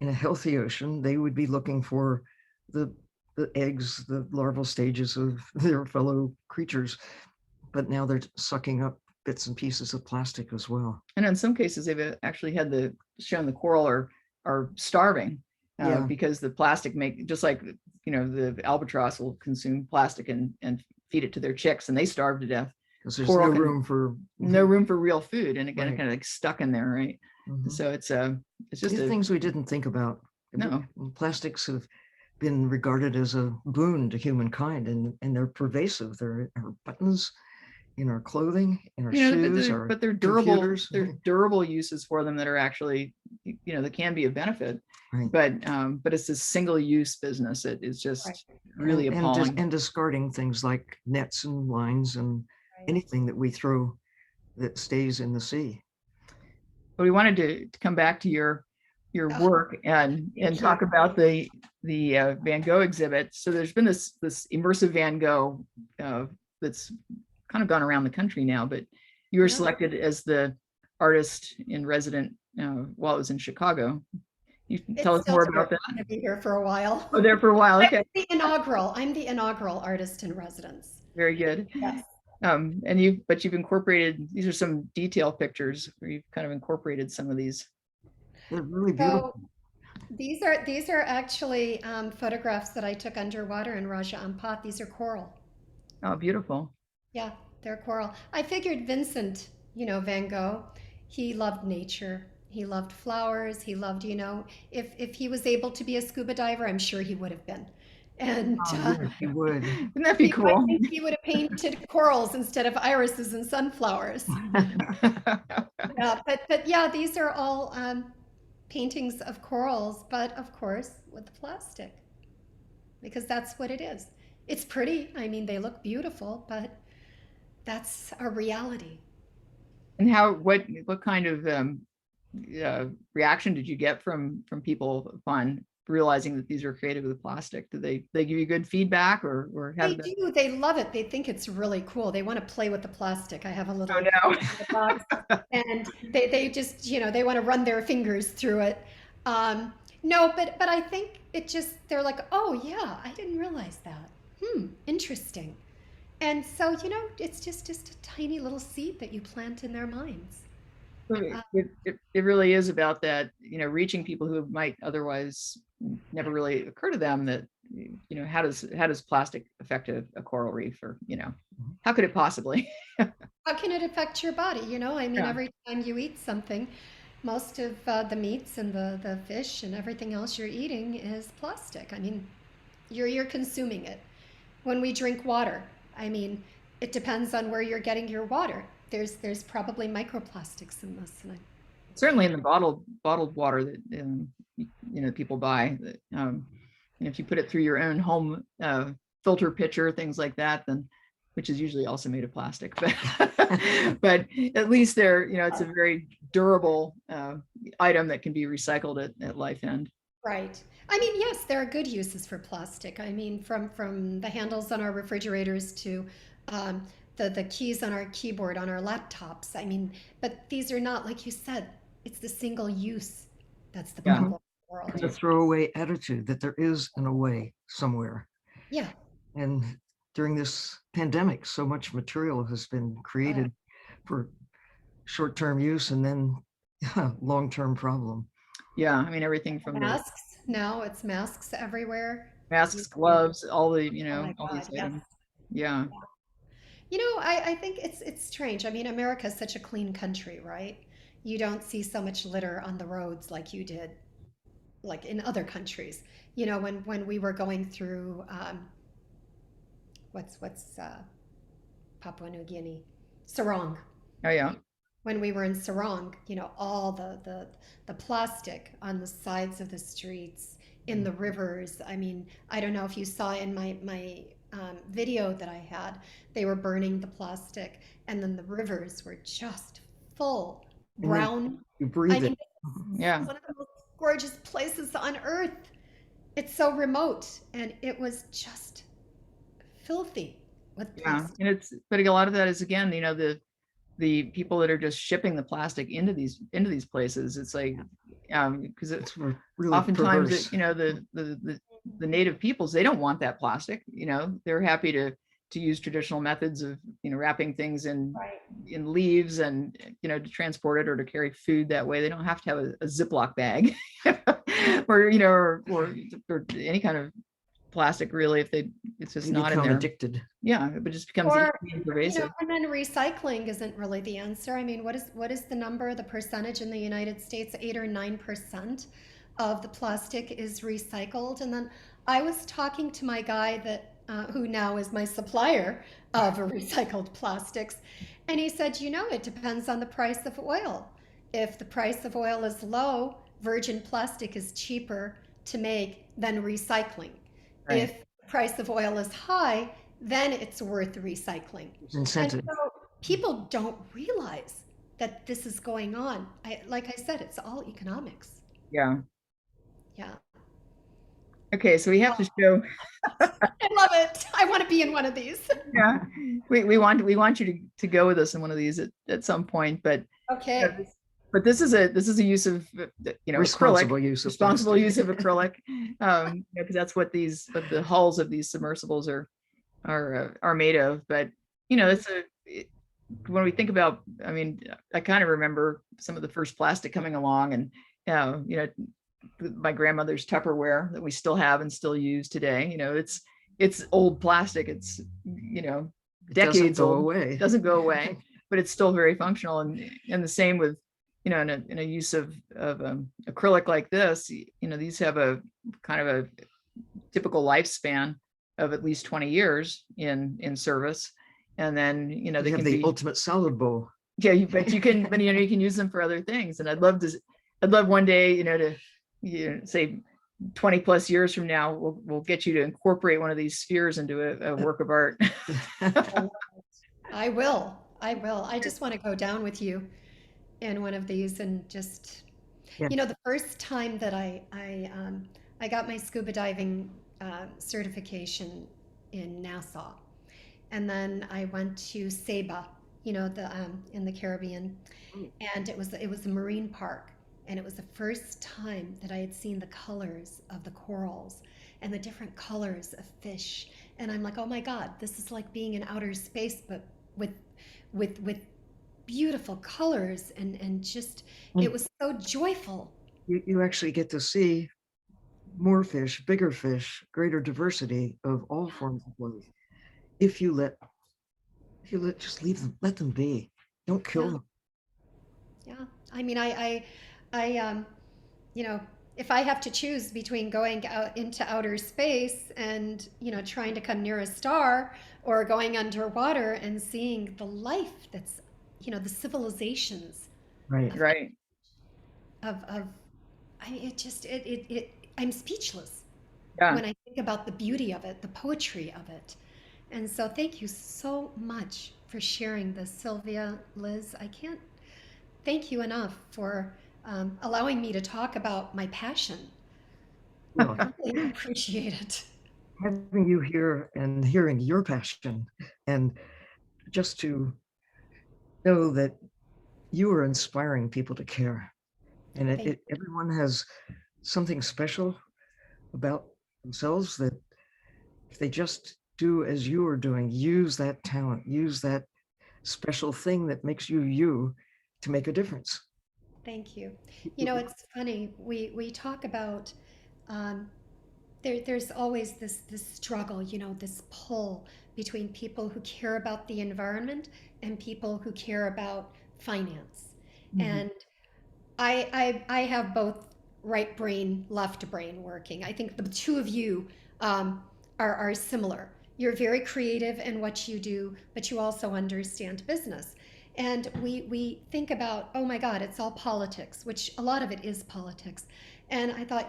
in a healthy ocean, they would be looking for the eggs, the larval stages of their fellow creatures, but now they're sucking up bits and pieces of plastic as well. And in some cases, they've actually had shown the coral are starving Yeah. because the plastic just like, you know, the albatross will consume plastic and feed it to their chicks, and they starve to death. Because there's Coral no room for real food, and again, Right. it kind of like stuck in there, right? So it's just things we didn't think about. No. Plastics have been regarded as a boon to humankind, and they're pervasive. They're our buttons, in our clothing, in our shoes, but they're durable. computers. They're durable uses for them that are actually, you know, that can be a benefit. Right. But it's a single-use business. It is just really appalling. And discarding things like nets and lines and anything that we throw that stays in the sea. But we wanted to come back to your work and talk about the Van Gogh exhibit. So there's been this immersive Van Gogh that's kind of gone around the country now, but you were selected as the artist in resident while it was in Chicago. You can tell us more about that. I'm going to be here for a while. Oh, there for a while. Okay. I'm the inaugural artist in residence. Very good. Yes. And you've incorporated, these are some detail pictures where you've kind of incorporated some of these. They're really beautiful. So these are actually photographs that I took underwater in Raja Ampat. These are coral. Oh, beautiful. Yeah, they're coral. I figured Vincent, you know, Van Gogh, he loved nature. He loved flowers. He loved, you know, if he was able to be a scuba diver, I'm sure he would have been. And He would. Wouldn't that be cool? I think he would have painted corals instead of irises and sunflowers. Yeah, but yeah, these are all paintings of corals, but of course with plastic, because that's what it is. It's pretty. I mean, they look beautiful, but that's a reality. And what kind of reaction did you get from people upon realizing that these are created with plastic? Did they give you good feedback, or how They do. They love it. They think it's really cool. They want to play with the plastic. I have a little box, and they just, you know, they want to run their fingers through it. No, but I think they're like, oh yeah, I didn't realize that. Interesting. And so, you know, it's just a tiny little seed that you plant in their minds. It really is about that, you know, reaching people who might otherwise never really occur to them that, you know, how does plastic affect a coral reef, or, you know, how could it possibly? How can it affect your body? You know, I mean, every time you eat something, most of the meats and the fish and everything else you're eating is plastic. I mean, you're consuming it. When we drink water, I mean, it depends on where you're getting your water. There's probably microplastics in this. Certainly in the bottled water that you know, people buy. That if you put it through your own home filter pitcher, things like that, then, which is usually also made of plastic, but at least you know, it's a very durable item that can be recycled at life end. Right. I mean, yes, there are good uses for plastic. I mean, from the handles on our refrigerators to the keys on our keyboard, on our laptops. I mean, but these are not, like you said, it's the single use that's the problem in the world. The throwaway attitude that there is an away somewhere. Yeah. And during this pandemic, so much material has been created for short-term use and then long-term problem. Yeah, I mean, everything from masks. now. It's masks everywhere. Masks, gloves, all the, Oh my all God, these yes. items. Yeah. I think it's strange. I mean, America is such a clean country, right? You don't see so much litter on the roads like you did, like in other countries. When we were going through what's Papua New Guinea, Sarong. Oh, yeah. When we were in Sarong, all the plastic on the sides of the streets, in the rivers. I mean, I don't know if you saw in my video that I had, they were burning the plastic, and then the rivers were just full, And then brown. you I breathe it. mean, Yeah. one of the most gorgeous places on earth. It's so remote, and it was just filthy with Yeah. plastic. And but a lot of that is, again, the people that are just shipping the plastic into these places. It's like, because It's really oftentimes perverse. the native peoples, they don't want that plastic. They're happy to use traditional methods of wrapping things Right. in leaves, and to transport it or to carry food that way. They don't have to have a Ziploc bag or or any kind of plastic, really, if it's just They not in become there. addicted. Yeah, it just becomes Or, easy and pervasive. and then recycling isn't really the answer. I mean, what is the number, the percentage in the United States? 8 or 9% of the plastic is recycled. And then I was talking to my guy that who now is my supplier of recycled plastics, and he said, it depends on the price of oil. If the price of oil is low, virgin plastic is cheaper to make than recycling. Right. If the price of oil is high, then it's worth recycling. There's And incentive. so people don't realize that this is going on. Like I said, it's all economics. Yeah. Yeah. Okay, so we have to show. I love it. I want to be in one of these. Yeah, we want you to go with us in one of these at some point, but Okay. but this is a use of Responsible acrylic, use of responsible plastic. use of acrylic, because that's what the hulls of these submersibles are made of. But when we think about, I mean, I kind of remember some of the first plastic coming along, and my grandmother's Tupperware that we still have and still use today. It's old plastic. It's It doesn't decades go old. away. It doesn't go away, but it's still very functional. And the same with in a use of acrylic like this. These have a kind of a typical lifespan of at least 20 years in service, and then they You have can the be. ultimate salad bowl. Yeah, but you can, you can use them for other things. And I'd love one day, to, say 20 plus years from now, we'll get you to incorporate one of these spheres into a work of art. I will. I will. I just want to go down with you in one of these and just, Yeah. the first time that I got my scuba diving certification in Nassau, and then I went to Saba, the in the Caribbean, and it was a marine park, and it was the first time that I had seen the colors of the corals and the different colors of fish, and I'm like, oh my God, this is like being in outer space, but with with beautiful colors, and just it And was so joyful. you actually get to see more fish, bigger fish, greater diversity of all forms of life. If you let just leave them, let them be. Don't kill Yeah, them. yeah. I mean, I you know, if I have to choose between going out into outer space and, trying to come near a star, or going underwater and seeing the life that's, the civilizations Right. of Right. of I mean, I'm speechless Yeah. when I think about the beauty of it, the poetry of it. And so thank you so much for sharing this, Sylvia, Liz. I can't thank you enough for allowing me to talk about my passion. Well, I really appreciate it. having you here and hearing your passion, and just to know that you are inspiring people to care, and Thank everyone has something special about themselves that if they just do as you are doing, use that talent, use that special thing that makes you you to make a difference. Thank you. It's funny. We talk about um, there's always this struggle, this pull between people who care about the environment and people who care about finance. Mhm. And I have both right brain, left brain working. I think the two of you are similar. You're very creative in what you do, but you also understand business. And we think about, oh my God, it's all politics, which a lot of it is politics. And I thought,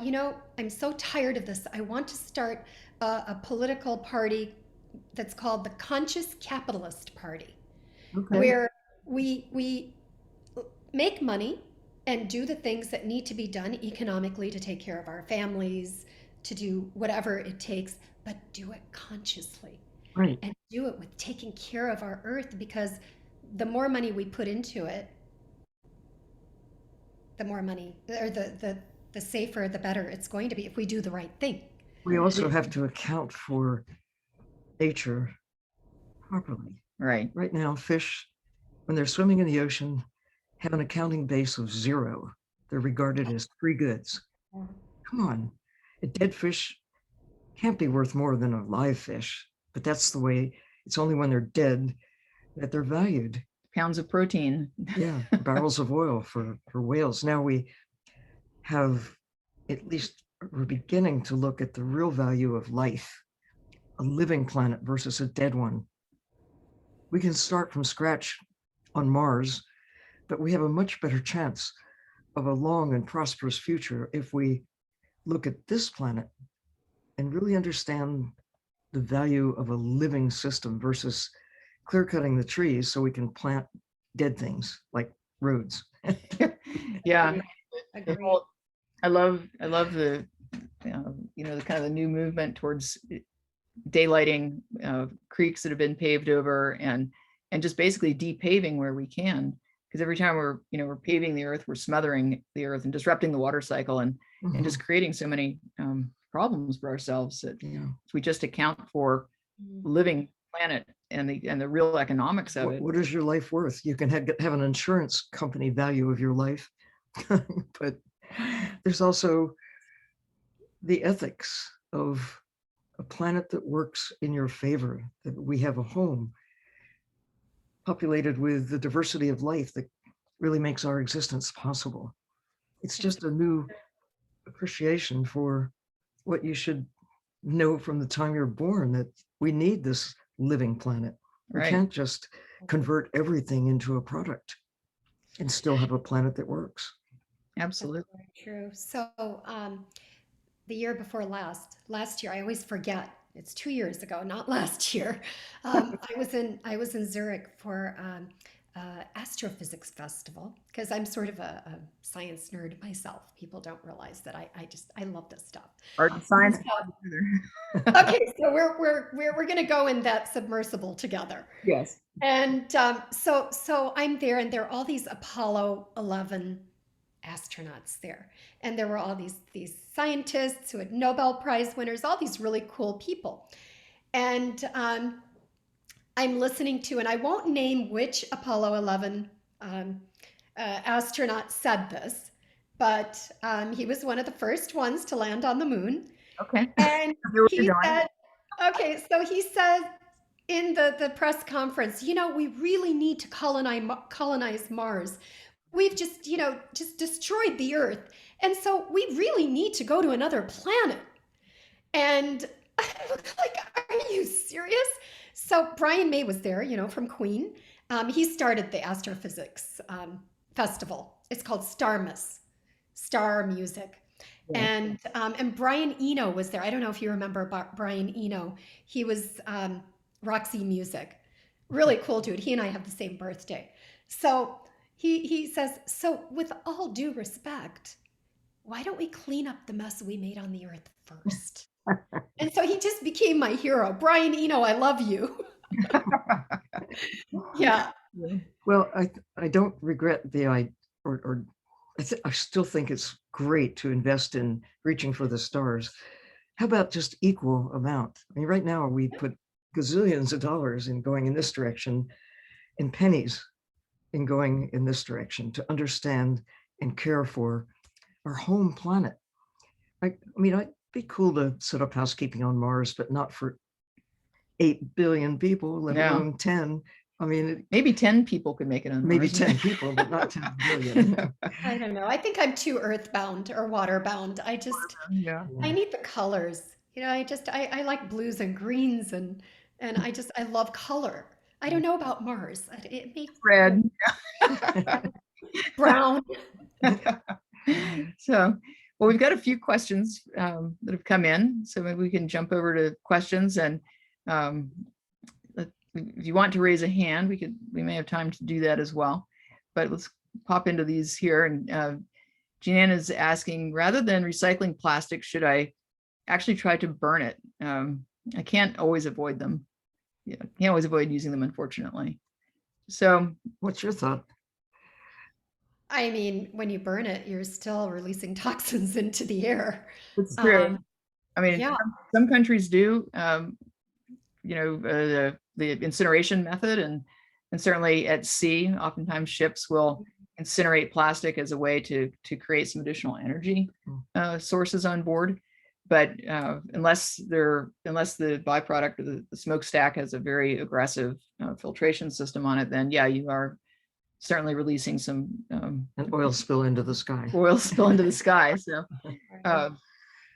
I'm so tired of this. I want to start a political party that's called the Conscious Capitalist Party, Okay. where we make money and do the things that need to be done economically to take care of our families, to do whatever it takes, but do it consciously Right. and do it with taking care of our earth, because the more money we put into it, the more money, or the safer, the better it's going to be if we do the right thing. We also have to account for nature properly. Right. Right now, fish, when they're swimming in the ocean, have an accounting base of 0. They're regarded as free goods. Come on, a dead fish can't be worth more than a live fish, but that's the way. It's only when they're dead that they're valued. Pounds of protein. Yeah, barrels of oil for whales. Now we have, at least we're beginning to look at the real value of life, a living planet versus a dead one. We can start from scratch on Mars, but we have a much better chance of a long and prosperous future if we look at this planet and really understand the value of a living system versus clear cutting the trees so we can plant dead things like roads. Yeah. Agreed. I love the, the kind of the new movement towards daylighting creeks that have been paved over, and just basically depaving where we can. Because every time we're paving the earth, we're smothering the earth and disrupting the water cycle, and just creating so many problems for ourselves that if we just account for living planet and the real economics of it. What is your life worth? You can have an insurance company value of your life, but there's also the ethics of a planet that works in your favor, that we have a home populated with the diversity of life that really makes our existence possible. It's just a new appreciation for what you should know from the time you're born, that we need this living planet. We can't just convert everything into a product and still have a planet that works. Absolutely. That's very true. So the year before last year, I always forget. It's 2 years ago, not last year. I was in Zurich for astrophysics festival, because I'm sort of a science nerd myself. People don't realize that I love this stuff. Art and science. Okay, so we're gonna go in that submersible together. Yes. And so I'm there, and there are all these Apollo 11 astronauts there, and there were all these scientists who had Nobel Prize winners, all these really cool people. And I'm listening to, and I won't name which Apollo 11 astronaut said this, but he was one of the first ones to land on the moon. Okay. And he said, okay, so he said in the press conference, we really need to colonize Mars. We've just destroyed the Earth. And so we really need to go to another planet. And I looked like, are you serious? So Brian May was there, from Queen. He started the astrophysics festival. It's called Starmus, Star Music. Yeah. And Brian Eno was there. I don't know if you remember about Brian Eno. He was Roxy Music. Really cool dude. He and I have the same birthday. So he says, so with all due respect, why don't we clean up the mess we made on the earth first? And so he just became my hero. Brian Eno, I love you. Yeah. Well, I don't regret I still think it's great to invest in reaching for the stars. How about just equal amount? I mean, right now we put gazillions of dollars in going in this direction, and pennies in going in this direction, to understand and care for our home planet. I mean, I'd be cool to set up housekeeping on Mars, but not for 8 billion people, let Yeah. alone 10. I mean, Maybe 10 people could make it on maybe Mars. 10 people, but not 10 billion. I don't know. I think I'm too earthbound or waterbound. Yeah. I need the colors. I like blues and greens and I love color. I don't know about Mars. It makes Red. brown. So, well, we've got a few questions that have come in, so maybe we can jump over to questions. And if you want to raise a hand, we may have time to do that as well. But let's pop into these here. And Jeanne is asking, rather than recycling plastic, should I actually try to burn it? I can't always avoid them. Yeah, can't always avoid using them, unfortunately. So, what's your thought? I mean, when you burn it, you're still releasing toxins into the air. it's true. I mean, Yeah. some countries do, the incineration method, and certainly at sea, oftentimes ships will incinerate plastic as a way to create some additional energy sources on board. But unless the byproduct of the smokestack has a very aggressive filtration system on it, then yeah, you are certainly releasing some An oil spill into the sky. So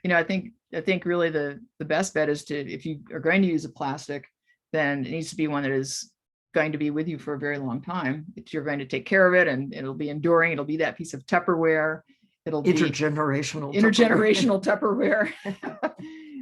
I think really the best bet is to, if you are going to use a plastic, then it needs to be one that is going to be with you for a very long time. You're going to take care of it, and it'll be enduring. It'll be that piece of Tupperware. It'll be intergenerational Tupperware.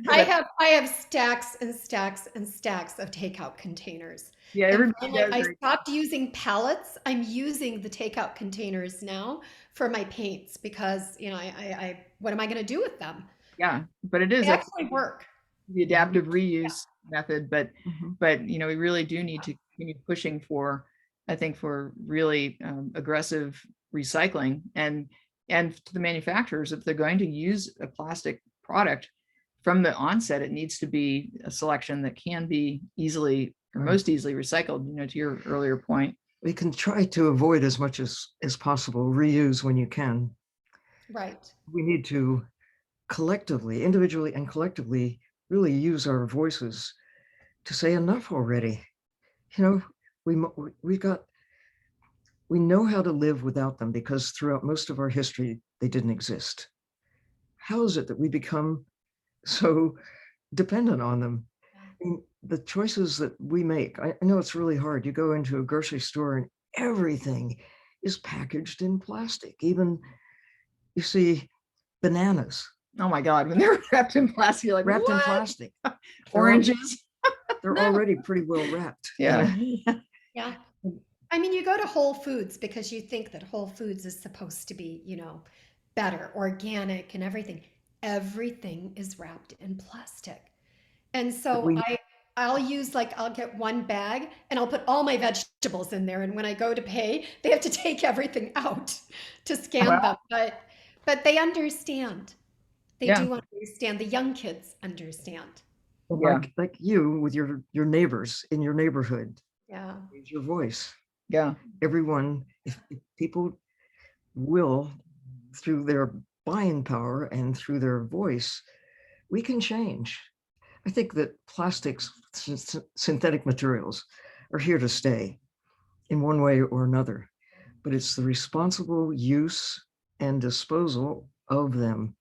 I have stacks and stacks and stacks of takeout containers. Yeah, And everybody finally, does. I stopped using pallets. I'm using the takeout containers now for my paints because, I what am I going to do with them? Yeah, but it is They actually work. the adaptive reuse method, but Mhm. we really do need to continue pushing for, I think, for really aggressive recycling, and to the manufacturers, if they're going to use a plastic product from the onset, it needs to be a selection that can be easily or most easily recycled, to your earlier point. We can try to avoid as much as possible, reuse when you can. Right. We need to collectively, individually and collectively, really use our voices to say enough already. We know how to live without them because throughout most of our history, they didn't exist. How is it that we become so dependent on them? I mean, the choices that we make, I know it's really hard. You go into a grocery store and everything is packaged in plastic. Even you see bananas. Oh my God, when they're wrapped in plastic, you're like, wrapped what? in plastic. Oranges. They're No. already pretty well wrapped. Yeah. Yeah. I mean, you go to Whole Foods because you think that Whole Foods is supposed to be, better, organic and everything. Everything is wrapped in plastic. And so I'll get one bag and I'll put all my vegetables in there. And when I go to pay, they have to take everything out to scan them. But they understand. They do understand. The young kids understand. Like you with your neighbors in your neighborhood. Yeah. Raise your voice. Yeah. Everyone, if people will, through their buying power and through their voice, we can change. I think that plastics, synthetic materials, are here to stay in one way or another, but it's the responsible use and disposal of them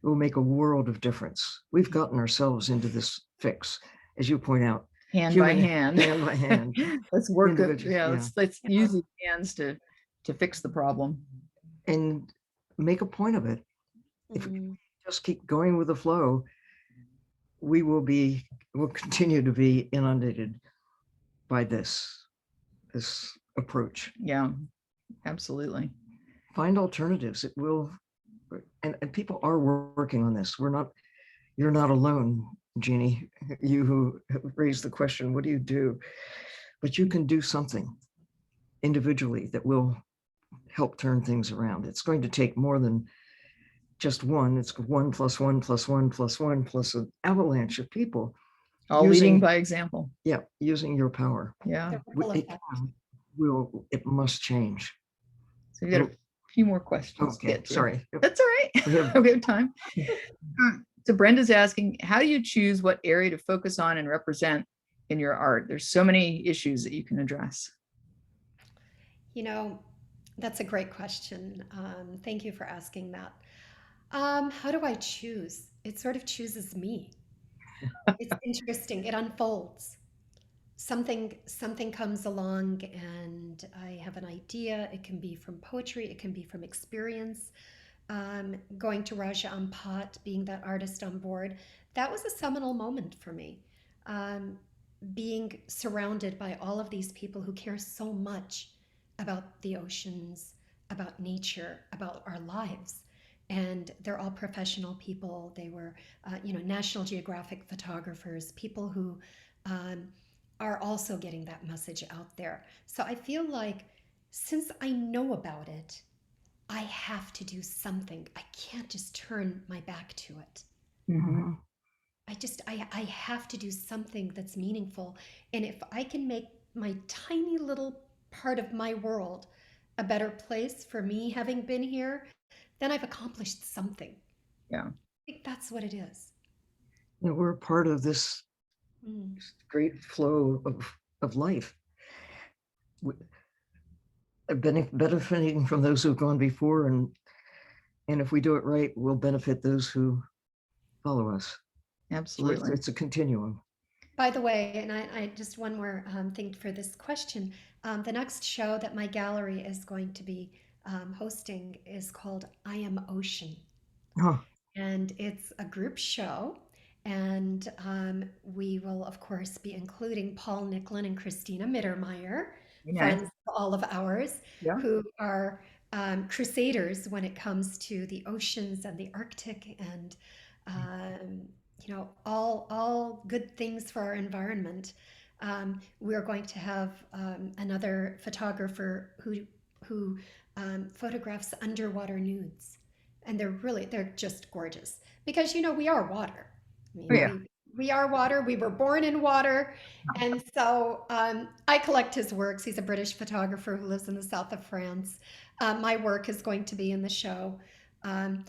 that will make a world of difference. We've gotten ourselves into this fix, as you point out. Hand by hand. Let's work it. Let's use these hands to fix the problem and make a point of it. If we just keep going with the flow, we'll continue to be inundated by this approach. Yeah, absolutely. Find alternatives. It will, and people are working on this. You're not alone, Jeannie, you who raised the question, what do you do? But you can do something individually that will help turn things around. It's going to take more than just one. It's 1 + 1 + 1 + 1 plus an avalanche of people. All leading by example. Yeah, using your power. Yeah. It must change. So you got few more questions to Okay, get to. sorry. That's all right. We have- We have time. So Brenda's asking, how do you choose what area to focus on and represent in your art? There's so many issues that you can address. You know, that's a great question. Thank you for asking that. How do I choose? It sort of chooses me. It's interesting. It unfolds. Something comes along and I have an idea. It can be from poetry, it can be from experience. Going to Raja Ampat, being that artist on board, that was a seminal moment for me. Um, Being surrounded by all of these people who care so much about the oceans, about nature, about our lives. And they're all professional people. They were, National Geographic photographers, people who um, are also getting that message out there. So I feel like since I know about it, I have to do something. I can't just turn my back to it. Mhm. I have to do something that's meaningful. And if I can make my tiny little part of my world a better place for me having been here, then I've accomplished something. Yeah. I think that's what it is. We're a part of this Mm. great flow of life. Benefiting from those who've gone before, and if we do it right, we'll benefit those who follow us. So Absolutely. it's a continuum. By the way, and I just one more thing for this question. The next show that my gallery is going to be hosting is called I Am Ocean. Oh, And it's a group show. And we will, of course, be including Paul Nicklin and Christina Mittermeier, Very nice. friends of all of ours, Yeah. who are crusaders when it comes to the oceans and the Arctic and all good things for our environment. We're going to have another photographer who photographs underwater nudes, and they're just gorgeous because we are water. I Oh, mean, yeah. we are water. We were born in water, and so I collect his works. He's a British photographer who lives in the south of France. My work is going to be in the show. And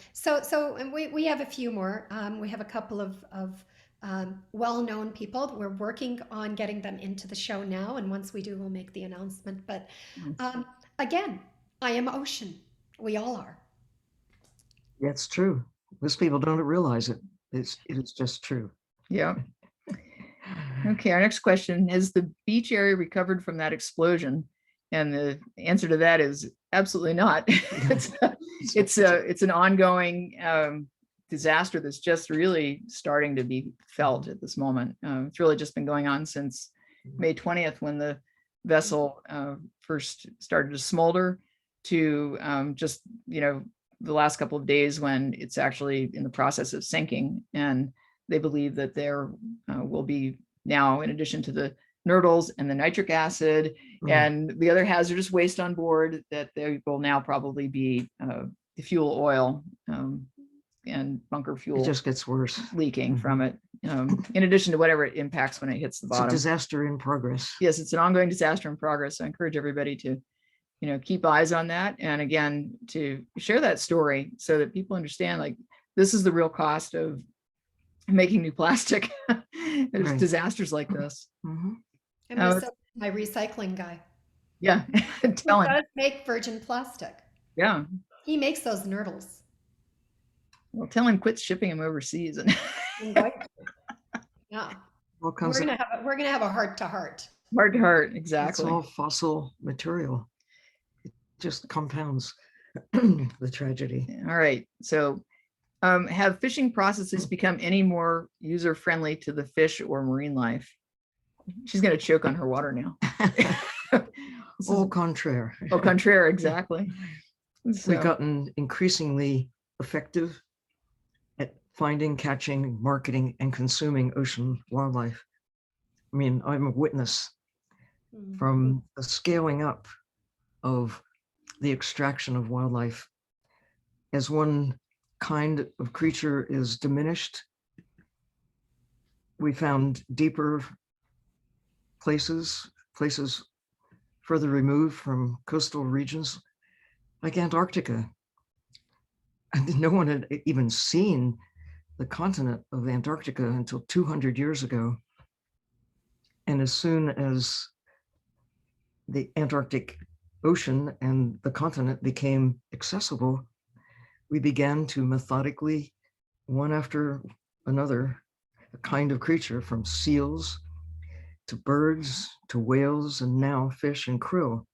we have a few more. We have a couple of well-known people. We're working on getting them into the show now, and once we do, we'll make the announcement. But Nice. again, I am ocean. We all are. that's true. Most people don't realize it. It is just true. Yeah. Okay, our next question, has the beach area recovered from that explosion? And the answer to that is absolutely not. It's an ongoing disaster that's just really starting to be felt at this moment. It's really just been going on since May 20th, when the vessel first started to smolder, to just the last couple of days when it's actually in the process of sinking. And they believe that there will be now, in addition to the nurdles and the nitric acid and the other hazardous waste on board, that there will now probably be the fuel oil and bunker It fuel just gets worse. leaking from it, in addition to whatever it impacts when it hits the It's a bottom. disaster in progress. Yes, it's an ongoing disaster in progress. So I encourage everybody to keep eyes on that, and again, to share that story so that people understand, like, this is the real cost of making new plastic. There's Right. disasters like this. Mhm. I'm going to send my recycling guy. Yeah. He Tell him. does make virgin plastic. Yeah. He makes those nurdles. Well, tell him quit shipping them overseas. I'm going to. Yeah. All We're comes gonna have a heart to heart. Heart to heart. It's Exactly. all fossil material. It just compounds the tragedy. All right. So have fishing processes become any more user-friendly to the fish or marine life? She's going to choke on her water now. Au contraire. Au contraire, exactly. We've gotten increasingly effective at finding, catching, marketing, and consuming ocean wildlife. I mean, I'm a witness from the scaling up of the extraction of wildlife. As one kind of creature is diminished, we found deeper places further removed from coastal regions, like Antarctica. And no one had even seen the continent of Antarctica until 200 years ago. And as soon as the Antarctic Ocean and the continent became accessible, we began to methodically, one after another, a kind of creature, from seals to birds to whales and now fish and krill.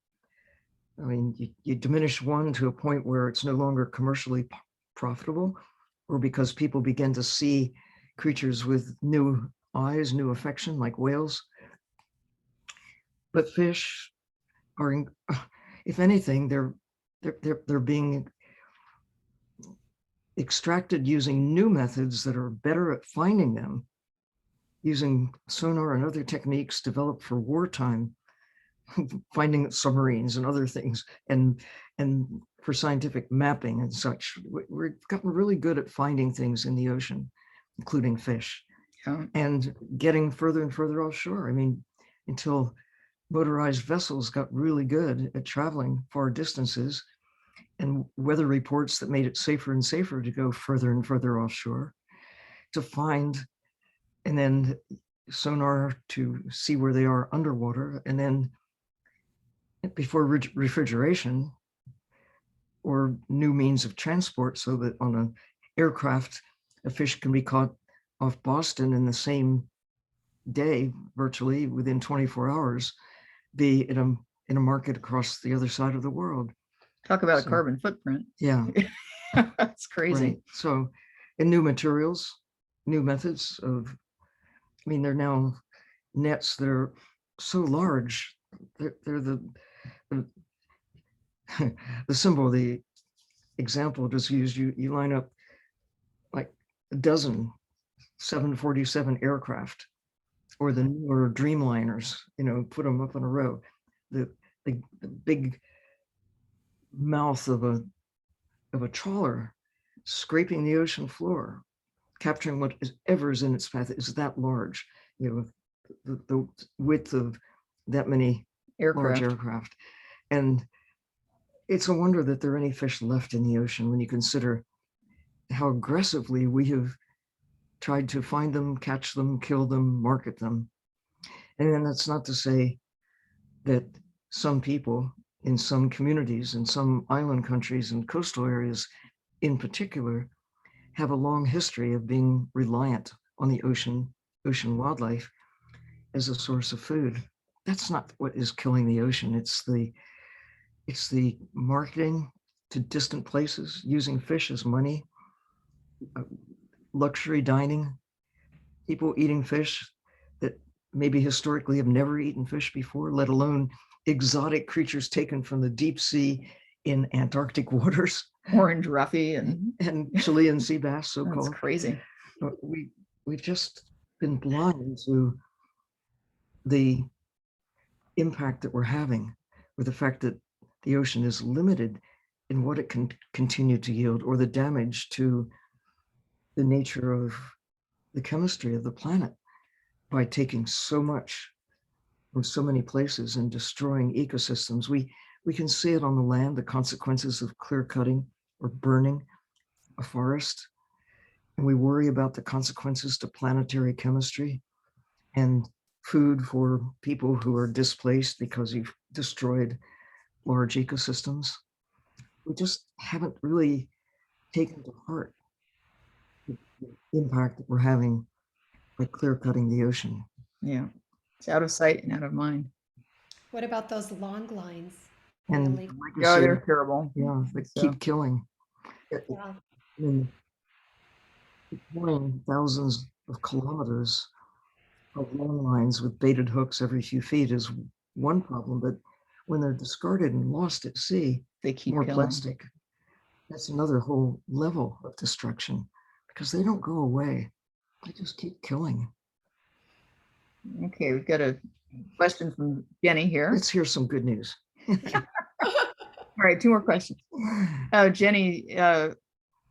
I mean, you diminish one to a point where it's no longer commercially profitable, or because people begin to see creatures with new eyes, new affection, like whales. But fish are, if anything, they're being extracted using new methods that are better at finding them, using sonar and other techniques developed for wartime, finding submarines and other things, and for scientific mapping and such. We've gotten really good at finding things in the ocean, including fish, and getting further and further offshore. I mean, until motorized vessels got really good at traveling far distances, and weather reports that made it safer and safer to go further and further offshore to find, and then sonar to see where they are underwater. And then before refrigeration or new means of transport, so that on an aircraft, a fish can be caught off Boston in the same day, virtually within 24 hours, be in a market across the other side of the world. Talk about a carbon footprint. Yeah. That's crazy. Right. So, and new materials, new methods of, I mean, they're now nets that are so large. They're the symbol, the example just used, you line up like a dozen 747 aircraft, or the newer Dreamliners, put them up in a row. The big mouth of a trawler scraping the ocean floor, capturing whatever is in its path, is that large. The width of that many large aircraft. And it's a wonder that there are any fish left in the ocean when you consider how aggressively we have tried to find them, catch them, kill them, market them. And then that's not to say that some people in some communities, in some island countries and coastal areas in particular, have a long history of being reliant on the ocean wildlife as a source of food. That's not what is killing the ocean. It's the marketing to distant places, using fish as money, luxury dining, people eating fish that maybe historically have never eaten fish before, let alone exotic creatures taken from the deep sea in Antarctic waters. Orange roughy and Chilean sea bass, so-called. That's crazy. But we've just been blind to the impact that we're having with the fact that the ocean is limited in what it can continue to yield, or the damage to the nature of the chemistry of the planet by taking so much from so many places and destroying ecosystems. We can see it on the land, the consequences of clear cutting or burning a forest, and we worry about the consequences to planetary chemistry and food for people who are displaced because you've destroyed large ecosystems. We just haven't really taken to heart the impact that we're having by clear cutting the ocean. Yeah, it's out of sight and out of mind. What about those long lines? And Really? Yeah, they're terrible. Yeah, they keep killing. Yeah. I mean, deploying thousands of kilometers of long lines with baited hooks every few feet is one problem, but when they're discarded and lost at sea, they keep more killing. plastic. That's another whole level of destruction, because they don't go away. They just keep killing. Okay, we've got a question from Jenny here. Let's hear some good news. All right, 2 more questions. Jenny, I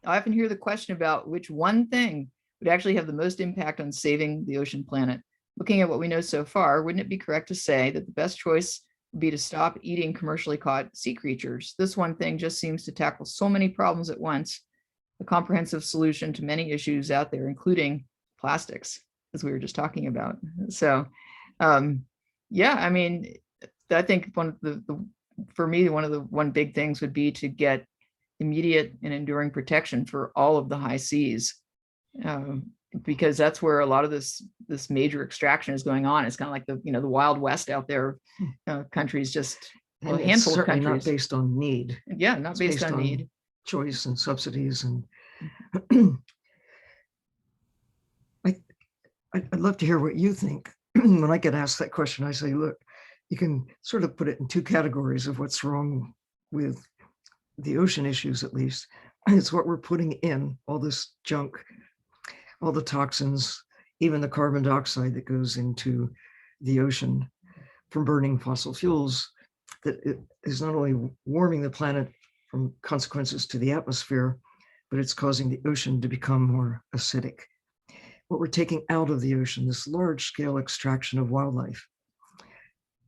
often hear the question about which one thing would actually have the most impact on saving the ocean planet. Looking at what we know so far, wouldn't it be correct to say that the best choice be to stop eating commercially caught sea creatures. This one thing just seems to tackle so many problems at once, a comprehensive solution to many issues out there, including plastics, as we were just talking about. So, yeah, I mean, I think one of for me, one big things would be to get immediate and enduring protection for all of the high seas, because that's where a lot of this major extraction is going on. It's kind of like the Wild West out there. Countries just a And it's handful of certainly not countries. based on need. Yeah, not It's based on need. choice and subsidies. And I'd love to hear what you think. When I get asked that question, I say, look, you can sort of put it in two categories of what's wrong with the ocean issues, at least. It's what we're putting in, all this junk, all the toxins, even the carbon dioxide that goes into the ocean from burning fossil fuels, that it is not only warming the planet from consequences to the atmosphere, but it's causing the ocean to become more acidic. What we're taking out of the ocean, this large scale extraction of wildlife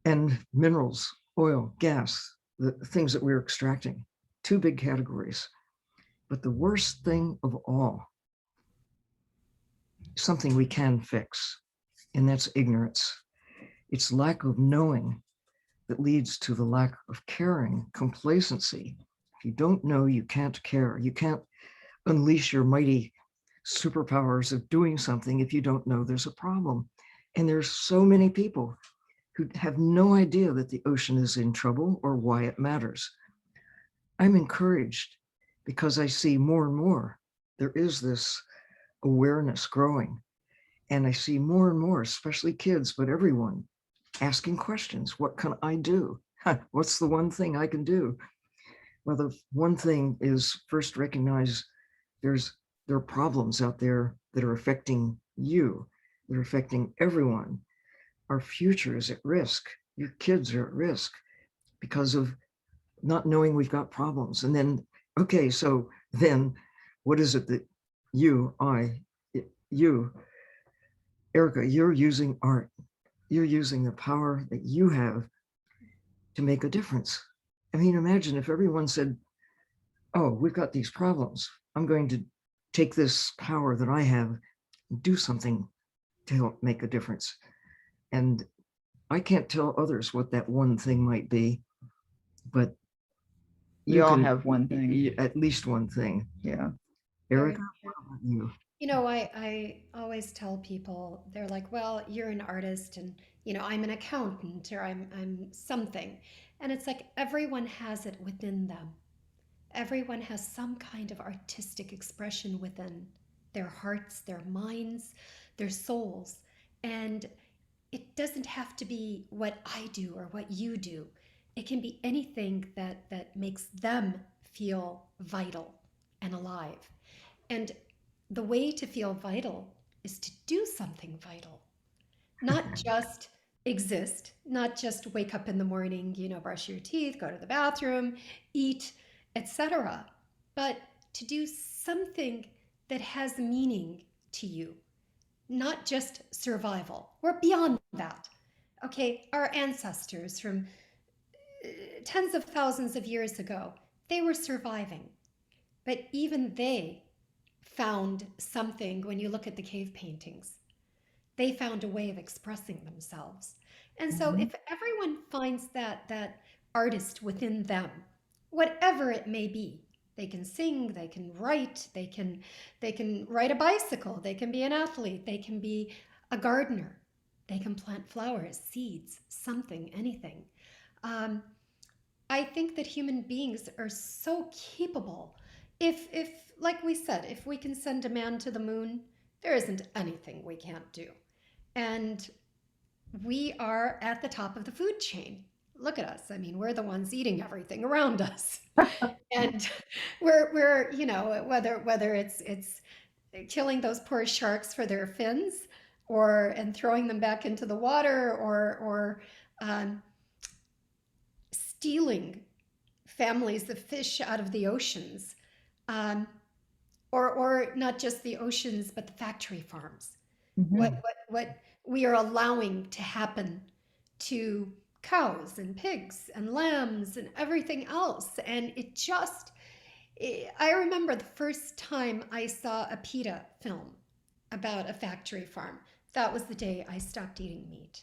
and minerals, oil, gas, the things that we're extracting, two big categories. But the worst thing of all, something we can fix, and that's ignorance. It's lack of knowing that leads to the lack of caring, complacency. If you don't know, you can't care. You can't unleash your mighty superpowers of doing something if you don't know there's a problem. And there's so many people who have no idea that the ocean is in trouble or why it matters. I'm encouraged because I see more and more there is this awareness growing. And I see more and more, especially kids, but everyone, asking questions. What can I do? What's the one thing I can do? Well, the one thing is first recognize there are problems out there that are affecting you, that are affecting everyone. Our future is at risk. Your kids are at risk because of not knowing we've got problems. And then, okay, so then what is it that you, Arica, you're using art. You're using the power that you have to make a difference. I mean, imagine if everyone said, oh, we've got these problems. I'm going to take this power that I have and do something to help make a difference. And I can't tell others what that one thing might be, but We all have one thing. At least one thing. Yeah. Arica, what about you? You know, I always tell people, they're like, well, you're an artist and, I'm an accountant or I'm something. And it's like everyone has it within them. Everyone has some kind of artistic expression within their hearts, their minds, their souls. And it doesn't have to be what I do or what you do. It can be anything that makes them feel vital and alive. And the way to feel vital is to do something vital, not just exist, not just wake up in the morning, brush your teeth, go to the bathroom, eat, etc., but to do something that has meaning to you, not just survival. We're beyond that. Okay, our ancestors from tens of thousands of years ago, they were surviving, but even they found something. When you look at the cave paintings, they found a way of expressing themselves. And so if everyone finds that artist within them, whatever it may be, they can sing, they can write, they can ride a bicycle, they can be an athlete, they can be a gardener, they can plant flowers, seeds, something, anything. I think that human beings are so capable. If like we said, if we can send a man to the moon, there isn't anything we can't do. And we are at the top of the food chain. Look at us. I mean, we're the ones eating everything around us. And we're whether it's killing those poor sharks for their fins and throwing them back into the water or stealing families of fish out of the oceans, or not just the oceans, but the factory farms. What we are allowing to happen to cows and pigs and lambs and everything else. And I remember the first time I saw a PETA film about a factory farm. That was the day I stopped eating meat.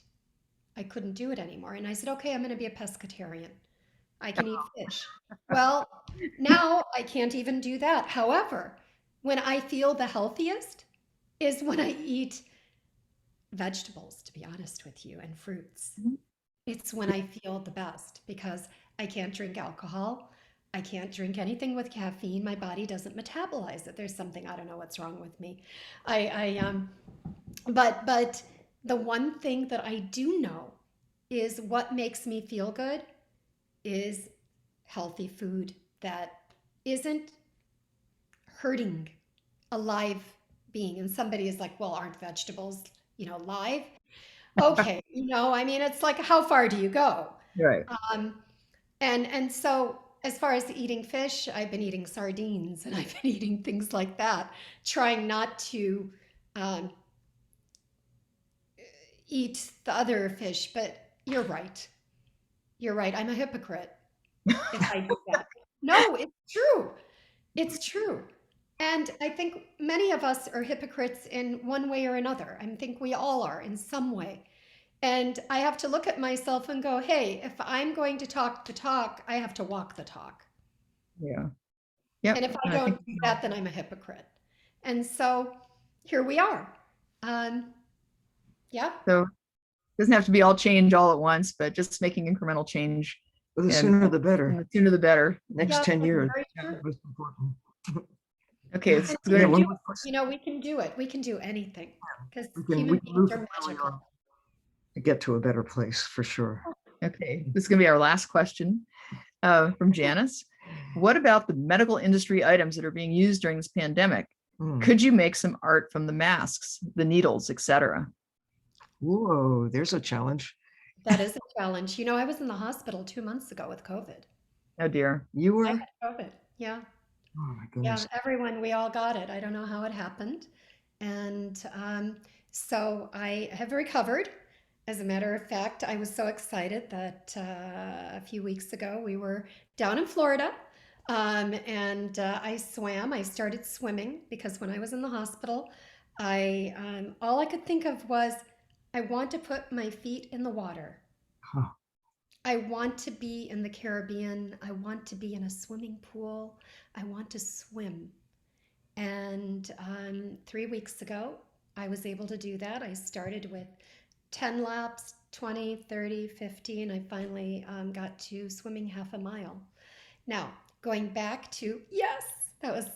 I couldn't do it anymore. And I said, okay, I'm going to be a pescatarian. I can eat fish. Well, now I can't even do that. However, when I feel the healthiest is when I eat vegetables, to be honest with you, and fruits. Mhm. It's when I feel the best because I can't drink alcohol. I can't drink anything with caffeine. My body doesn't metabolize it. There's something, I don't know what's wrong with me. But the one thing that I do know is what makes me feel good is healthy food that isn't hurting a live being. And somebody is like, well, aren't vegetables, live? Okay, I mean, it's like, how far do you go? Right. Um, and so as far as eating fish, I've been eating sardines and I've been eating things like that, trying not to um, eat the other fish. But you're right. You're right. I'm a hypocrite if I do that. No, it's true. It's true. And I think many of us are hypocrites in one way or another. I think we all are in some way. And I have to look at myself and go, hey, if I'm going to talk the talk, I have to walk the talk. Yeah. Yep. And if I And I think don't do that, then I'm a hypocrite. And so here we are. Um, yeah, so. It doesn't have to be all change all at once, but just making incremental change. Well, the And sooner the and better. the sooner the better. Next yeah, 10 that's years, very true. most important. Okay, And so we Yeah, can we're one do more it. question. We can do it. We can do anything because We human can beings move are from where we magical. are to get to a better place for sure. okay. This is going to be our last question from Janice. What about the medical industry items that are being used during this pandemic? Hmm. Could you make some art from the masks, the needles, etc.? Whoa, there's a challenge. That is a challenge. I was in the hospital 2 months ago with COVID. Oh dear. You I were? had COVID. Yeah. Oh my Yeah. goodness. Everyone, we all got it. I don't know how it happened. And so I have recovered. As a matter of fact, I was so excited that a few weeks ago we were down in Florida and I swam. I started swimming because when I was in the hospital, all I could think of was I want to put my feet in the water. Huh. I want to be in the Caribbean. I want to be in a swimming pool. I want to swim. And 3 weeks ago, I was able to do that. I started with 10 laps, 20, 30, 50, and I finally got to swimming half a mile. Now, going back to, yes, that was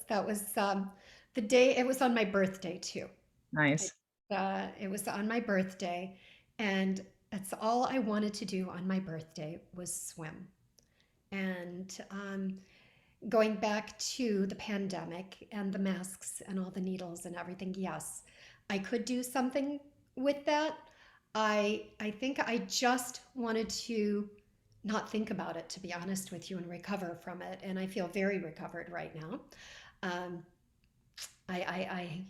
the day, it was on my birthday too. Nice. It was on my birthday, and that's all I wanted to do on my birthday was swim. And going back to the pandemic and the masks and all the needles and everything, yes, I could do something with that. I think I just wanted to not think about it, to be honest with you, and recover from it. And I feel very recovered right now. Um, I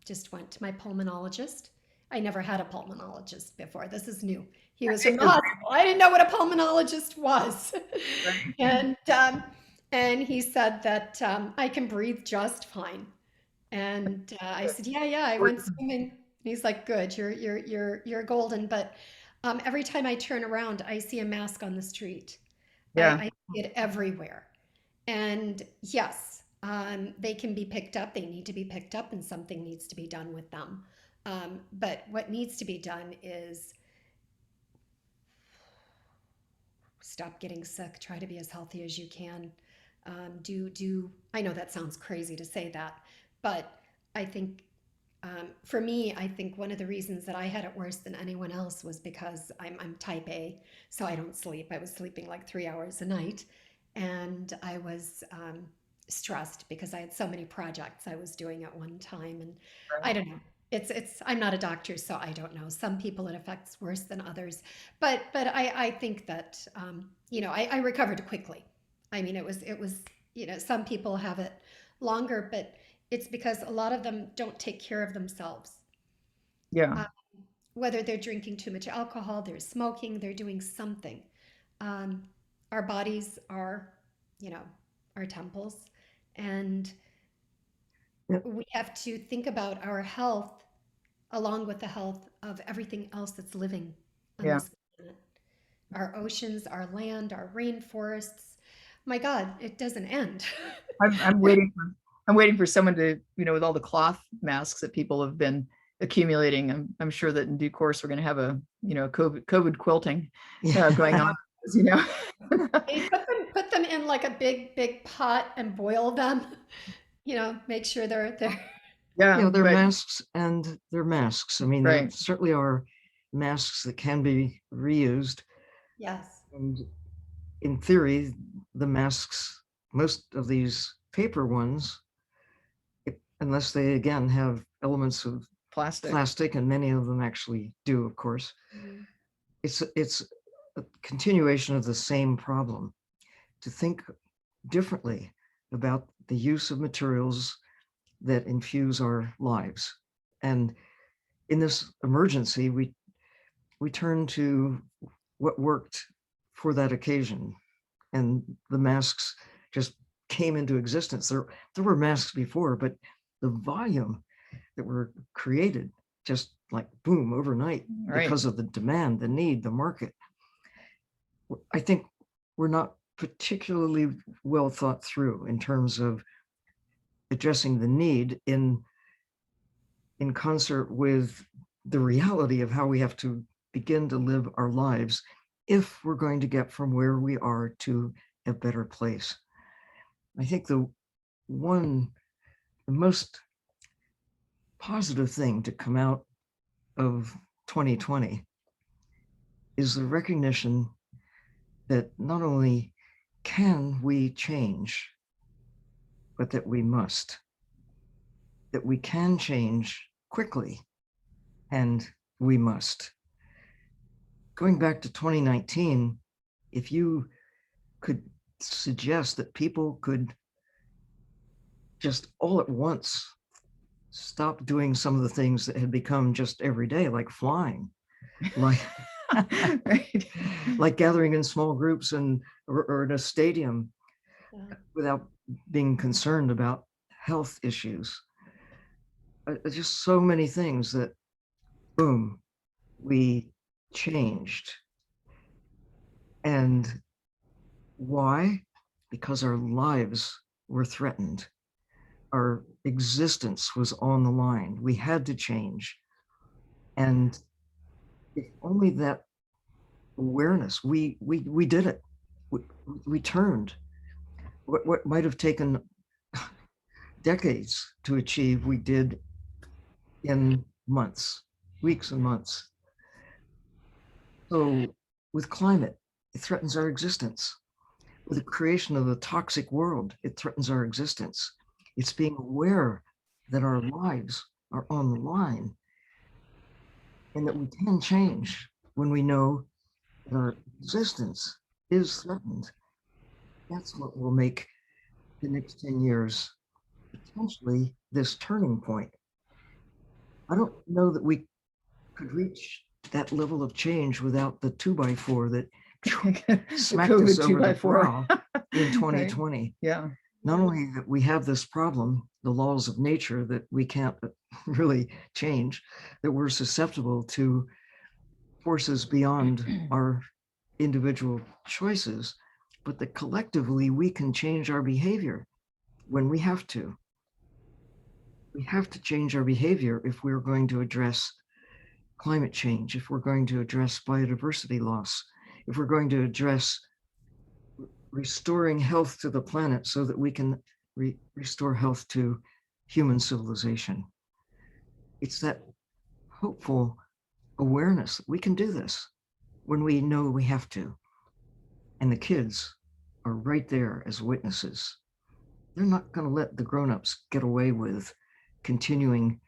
just went to my pulmonologist. I never had a pulmonologist before. This is new. He was from the hospital. I didn't know what a pulmonologist was. And he said that I can breathe just fine. And I said, yeah, I went swimming. And he's like, good, you're golden. But every time I turn around, I see a mask on the street. Yeah. I see it everywhere. And yes, they can be picked up. They need to be picked up, and something needs to be done with them. But what needs to be done is stop getting sick. Try to be as healthy as you can. I know that sounds crazy to say that, but I think for me, I think one of the reasons that I had it worse than anyone else was because I'm type A, so I don't sleep. I was sleeping like 3 hours a night, and I was stressed because I had so many projects I was doing at one time, and I don't know. I'm not a doctor, so I don't know. Some people it affects worse than others, but I think that I recovered quickly. I mean, it was some people have it longer, but it's because a lot of them don't take care of themselves. Yeah. Uh, whether they're drinking too much alcohol, they're smoking, they're doing something. Um, our bodies are, you know, our temples, and Yep. we have to think about our health along with the health of everything else that's living on Yeah. this planet. Our oceans, our land, our rainforests. My God, it doesn't end. I'm waiting for someone to, with all the cloth masks that people have been accumulating. I'm sure that in due course we're going to have a, COVID quilting going on, you know. They put them in like a big pot and boil them. Make sure they're Yeah, they're but masks and they're masks. I mean, there right. certainly are masks that can be reused. yes. And in theory, the masks, most of these paper ones, unless they again have elements of Plastic. plastic, and many of them actually do, of course, Mhm. it's a continuation of the same problem, to think differently about the use of materials that infuse our lives. And in this emergency, we turn to what worked for that occasion, and the masks just came into existence. There were masks before, but the volume that were created just like boom overnight Right. because of the demand, the need, the market. I think we're not particularly well thought through in terms of addressing the need in concert with the reality of how we have to begin to live our lives if we're going to get from where we are to a better place. I think the most positive thing to come out of 2020 is the recognition that not only can we change, but that we must, that we can change quickly, and we must. Going back to 2019, if you could suggest that people could just all at once stop doing some of the things that had become just every day, like flying, like Right. like gathering in small groups or in a stadium Yeah. without being concerned about health issues. Just so many things that, boom, we changed. And why? Because our lives were threatened. Our existence was on the line. We had to change. And if only that awareness, we did it. We turned. What might have taken decades to achieve, we did in months, weeks and months. So with climate, it threatens our existence. With the creation of a toxic world, it threatens our existence. It's being aware that our lives are on the line and that we can change when we know that our existence is threatened. That's what will make the next 10 years potentially this turning point. I don't know that we could reach that level of change without the 2x4 that smacked us over the brow in 2020. Right. Yeah. Not only that we have this problem, the laws of nature that we can't really change, that we're susceptible to forces beyond our individual choices, but that collectively we can change our behavior when we have to. We have to change our behavior if we're going to address climate change, if we're going to address biodiversity loss, if we're going to address restoring health to the planet so that we can restore health to human civilization. It's that hopeful awareness that we can do this when we know we have to. And the kids are right there as witnesses. They're not going to let the grown-ups get away with continuing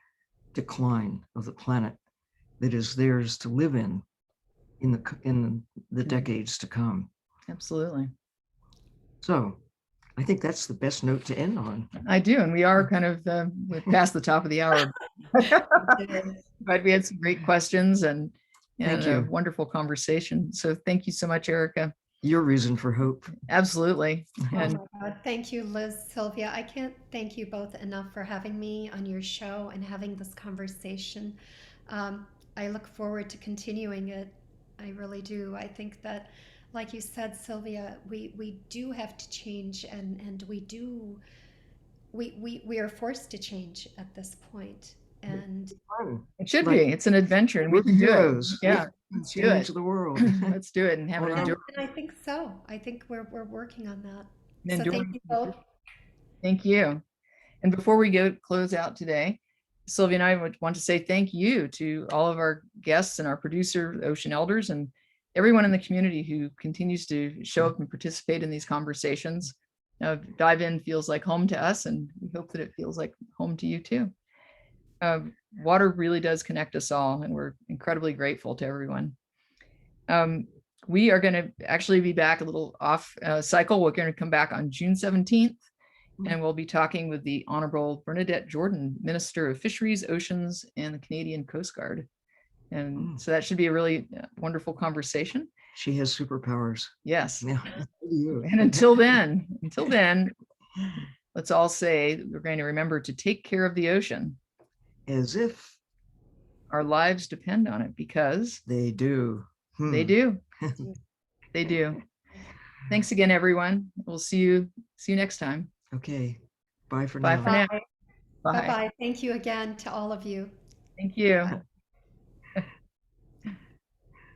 decline of the planet that is theirs to live in the decades to come. Absolutely. So I think that's the best note to end on. I do, and we are kind of we're past the top of the hour. But we had some great questions and Thank a you. wonderful conversation. So thank you so much, Arica. Your reason for hope. Absolutely. Oh And my God. Thank you, Liz, Sylvia. I can't thank you both enough for having me on your show and having this conversation. Um, I look forward to continuing it. I really do. I think that, like you said, Sylvia, we do have to change, and we are forced to change at this point. And Fun. it should Like, be. It's an adventure, and we we're can do it. heroes. Yeah, Let's do change it. the world. Let's do it and have All it right. endure. and I think so. I think we're working on that. And So thank enduring. you both. Thank you. And before we go close out today, Sylvia and I would want to say thank you to all of our guests and our producer, Ocean Elders, and everyone in the community who continues to show up and participate in these conversations. Dive In feels like home to us, and we hope that it feels like home to you too. Water really does connect us all, and we're incredibly grateful to everyone. We are going to actually be back a little off cycle. We're going to come back on June 17th. And we'll be talking with the Honorable Bernadette Jordan, Minister of Fisheries, Oceans, and the Canadian Coast Guard. And so that should be a really wonderful conversation. She has superpowers. Yes. Yeah. You. And until then, let's all say we're going to remember to take care of the ocean. As if our lives depend on it, because they do. They do. They do. Thanks again, everyone. We'll see you next time. Okay. Bye for Bye now. for now. Bye bye. Thank you again to all of you. Thank you.